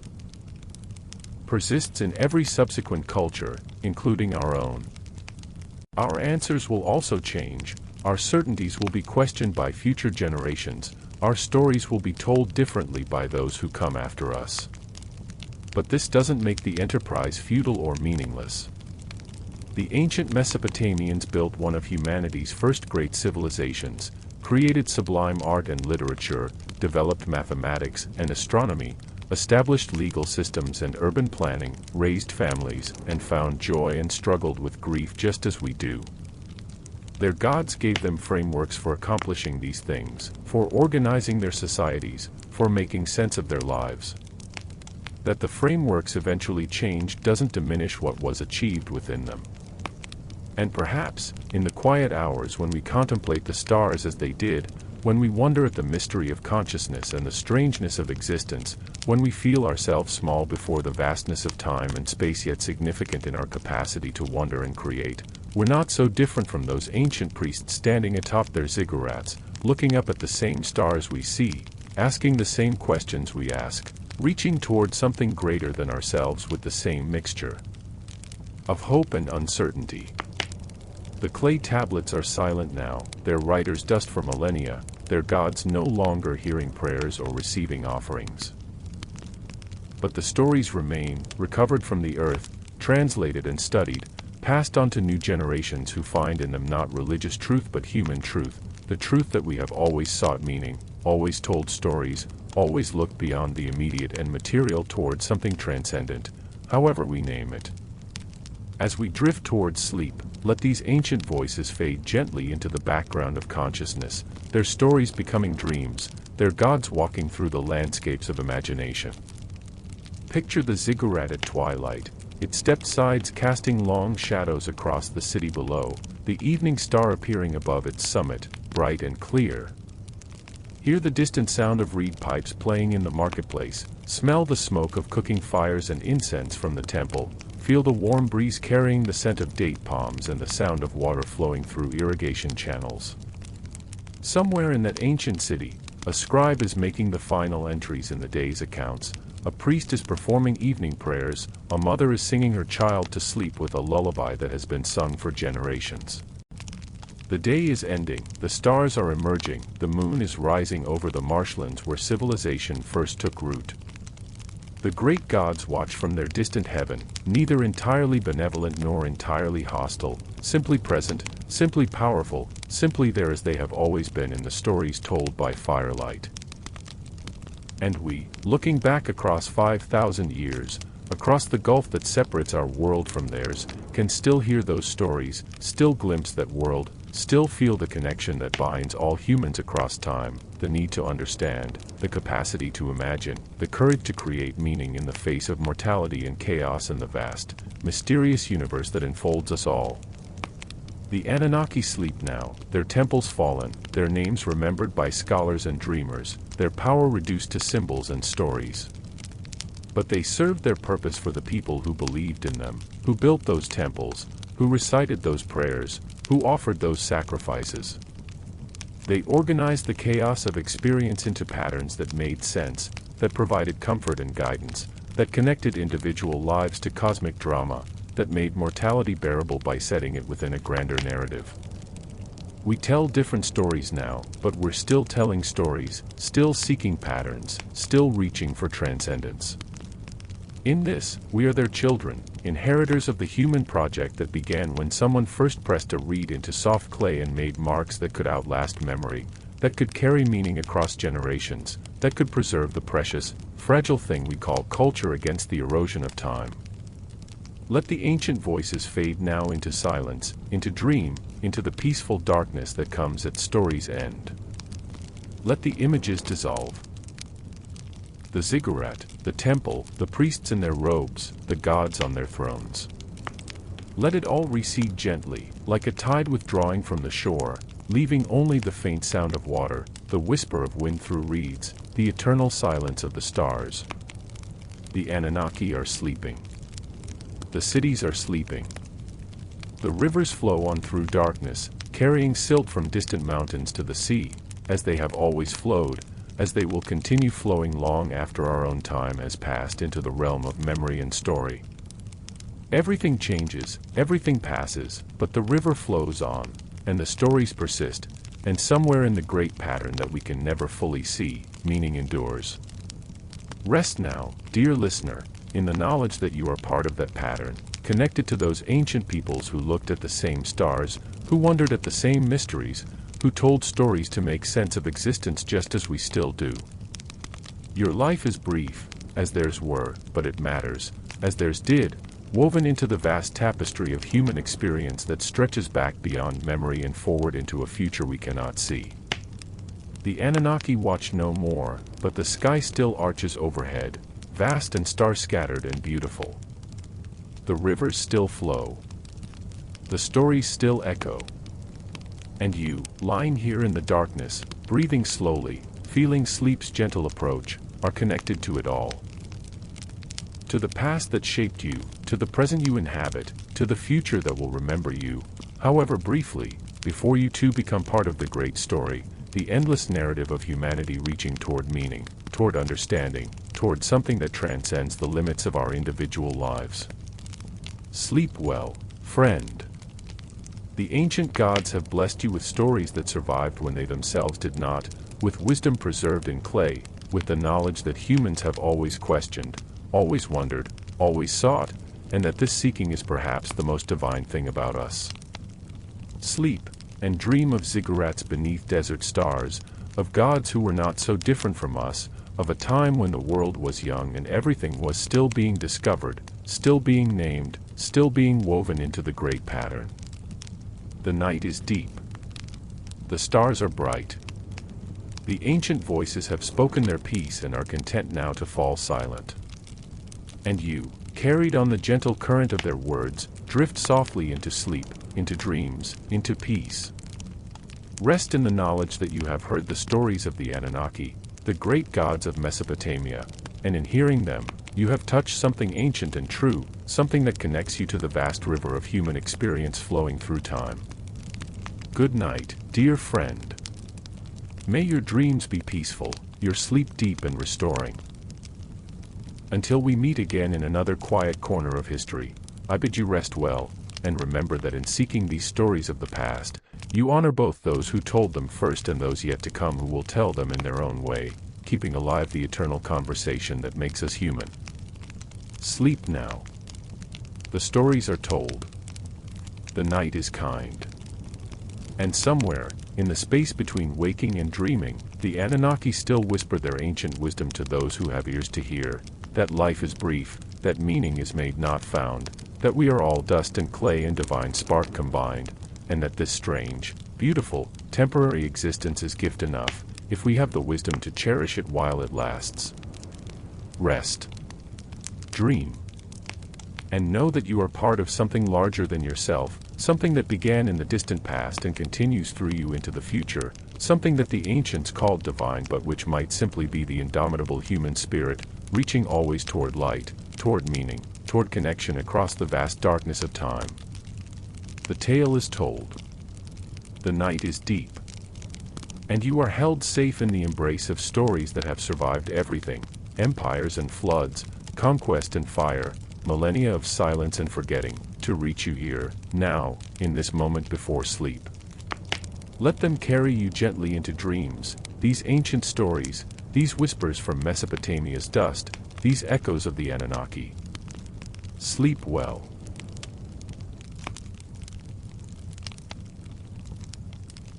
persists in every subsequent culture, including our own. Our answers will also change, our certainties will be questioned by future generations, our stories will be told differently by those who come after us. But this doesn't make the enterprise futile or meaningless. The ancient Mesopotamians built one of humanity's first great civilizations, created sublime art and literature, developed mathematics and astronomy, established legal systems and urban planning, raised families, and found joy and struggled with grief just as we do. Their gods gave them frameworks for accomplishing these things, for organizing their societies, for making sense of their lives. That the frameworks eventually changed doesn't diminish what was achieved within them. And perhaps, in the quiet hours when we contemplate the stars as they did, when we wonder at the mystery of consciousness and the strangeness of existence, when we feel ourselves small before the vastness of time and space yet significant in our capacity to wonder and create, we're not so different from those ancient priests standing atop their ziggurats, looking up at the same stars we see, asking the same questions we ask, reaching toward something greater than ourselves with the same mixture of hope and uncertainty. The clay tablets are silent now, their writers dust for millennia, their gods no longer hearing prayers or receiving offerings. but the stories remain, recovered from the earth, translated and studied, passed on to new generations who find in them not religious truth but human truth, the truth that we have always sought meaning, always told stories, always looked beyond the immediate and material toward something transcendent, however we name it. As we drift towards sleep, let these ancient voices fade gently into the background of consciousness, their stories becoming dreams, their gods walking through the landscapes of imagination. Picture the ziggurat at twilight, its stepped sides casting long shadows across the city below, the evening star appearing above its summit, bright and clear. Hear the distant sound of reed pipes playing in the marketplace, smell the smoke of cooking fires and incense from the temple, feel the warm breeze carrying the scent of date palms and the sound of water flowing through irrigation channels. Somewhere in that ancient city, a scribe is making the final entries in the day's accounts, a priest is performing evening prayers, a mother is singing her child to sleep with a lullaby that has been sung for generations. The day is ending, the stars are emerging, the moon is rising over the marshlands where civilization first took root. The great gods watch from their distant heaven, neither entirely benevolent nor entirely hostile, simply present, simply powerful, simply there as they have always been in the stories told by firelight. And we, looking back across 5,000 years, across the gulf that separates our world from theirs, can still hear those stories, still glimpse that world, still feel the connection that binds all humans across time, the need to understand, the capacity to imagine, the courage to create meaning in the face of mortality and chaos in the vast, mysterious universe that enfolds us all. The Anunnaki sleep now, their temples fallen, their names remembered by scholars and dreamers, their power reduced to symbols and stories. But they served their purpose for the people who believed in them, who built those temples, who recited those prayers, who offered those sacrifices. They organized the chaos of experience into patterns that made sense, that provided comfort and guidance, that connected individual lives to cosmic drama, that made mortality bearable by setting it within a grander narrative. We tell different stories now, but we're still telling stories, still seeking patterns, still reaching for transcendence. In this, we are their children, inheritors of the human project that began when someone first pressed a reed into soft clay and made marks that could outlast memory, that could carry meaning across generations, that could preserve the precious, fragile thing we call culture against the erosion of time. Let the ancient voices fade now into silence, into dream, into the peaceful darkness that comes at story's end. Let the images dissolve. The ziggurat, the temple, the priests in their robes, the gods on their thrones. Let it all recede gently, like a tide withdrawing from the shore, leaving only the faint sound of water, the whisper of wind through reeds, the eternal silence of the stars. The Anunnaki are sleeping. The cities are sleeping. The rivers flow on through darkness, carrying silt from distant mountains to the sea, as they have always flowed, as they will continue flowing long after our own time has passed into the realm of memory and story. Everything changes, everything passes, but the river flows on, and the stories persist, and somewhere in the great pattern that we can never fully see, meaning endures. Rest now, dear listener, in the knowledge that you are part of that pattern, connected to those ancient peoples who looked at the same stars, who wondered at the same mysteries, who told stories to make sense of existence just as we still do. Your life is brief, as theirs were, but it matters, as theirs did, woven into the vast tapestry of human experience that stretches back beyond memory and forward into a future we cannot see. The Anunnaki watch no more, but the sky still arches overhead, vast and star-scattered and beautiful. The rivers still flow. The stories still echo. And you, lying here in the darkness, breathing slowly, feeling sleep's gentle approach, are connected to it all. To the past that shaped you, to the present you inhabit, to the future that will remember you, however briefly, before you too become part of the great story, the endless narrative of humanity reaching toward meaning, toward understanding, toward something that transcends the limits of our individual lives. Sleep well, friend. The ancient gods have blessed you with stories that survived when they themselves did not, with wisdom preserved in clay, with the knowledge that humans have always questioned, always wondered, always sought, and that this seeking is perhaps the most divine thing about us. Sleep, and dream of ziggurats beneath desert stars, of gods who were not so different from us, of a time when the world was young and everything was still being discovered, still being named, still being woven into the great pattern. The night is deep. The stars are bright. The ancient voices have spoken their piece and are content now to fall silent. And you, carried on the gentle current of their words, drift softly into sleep, into dreams, into peace. Rest in the knowledge that you have heard the stories of the Anunnaki, the great gods of Mesopotamia, and in hearing them, you have touched something ancient and true, something that connects you to the vast river of human experience flowing through time. Good night, dear friend. May your dreams be peaceful, your sleep deep and restoring. Until we meet again in another quiet corner of history, I bid you rest well, and remember that in seeking these stories of the past, you honor both those who told them first and those yet to come who will tell them in their own way, keeping alive the eternal conversation that makes us human. Sleep now. The stories are told. The night is kind. And somewhere, in the space between waking and dreaming, the Anunnaki still whisper their ancient wisdom to those who have ears to hear, that life is brief, that meaning is made not found, that we are all dust and clay and divine spark combined, and that this strange, beautiful, temporary existence is gift enough, if we have the wisdom to cherish it while it lasts. Rest. Dream. And know that you are part of something larger than yourself, something that began in the distant past and continues through you into the future, something that the ancients called divine but which might simply be the indomitable human spirit, reaching always toward light, toward meaning, toward connection across the vast darkness of time. The tale is told. The night is deep. And you are held safe in the embrace of stories that have survived everything, empires and floods, conquest and fire, millennia of silence and forgetting, to reach you here, now, in this moment before sleep. Let them carry you gently into dreams, these ancient stories, these whispers from Mesopotamia's dust, these echoes of the Anunnaki. Sleep well.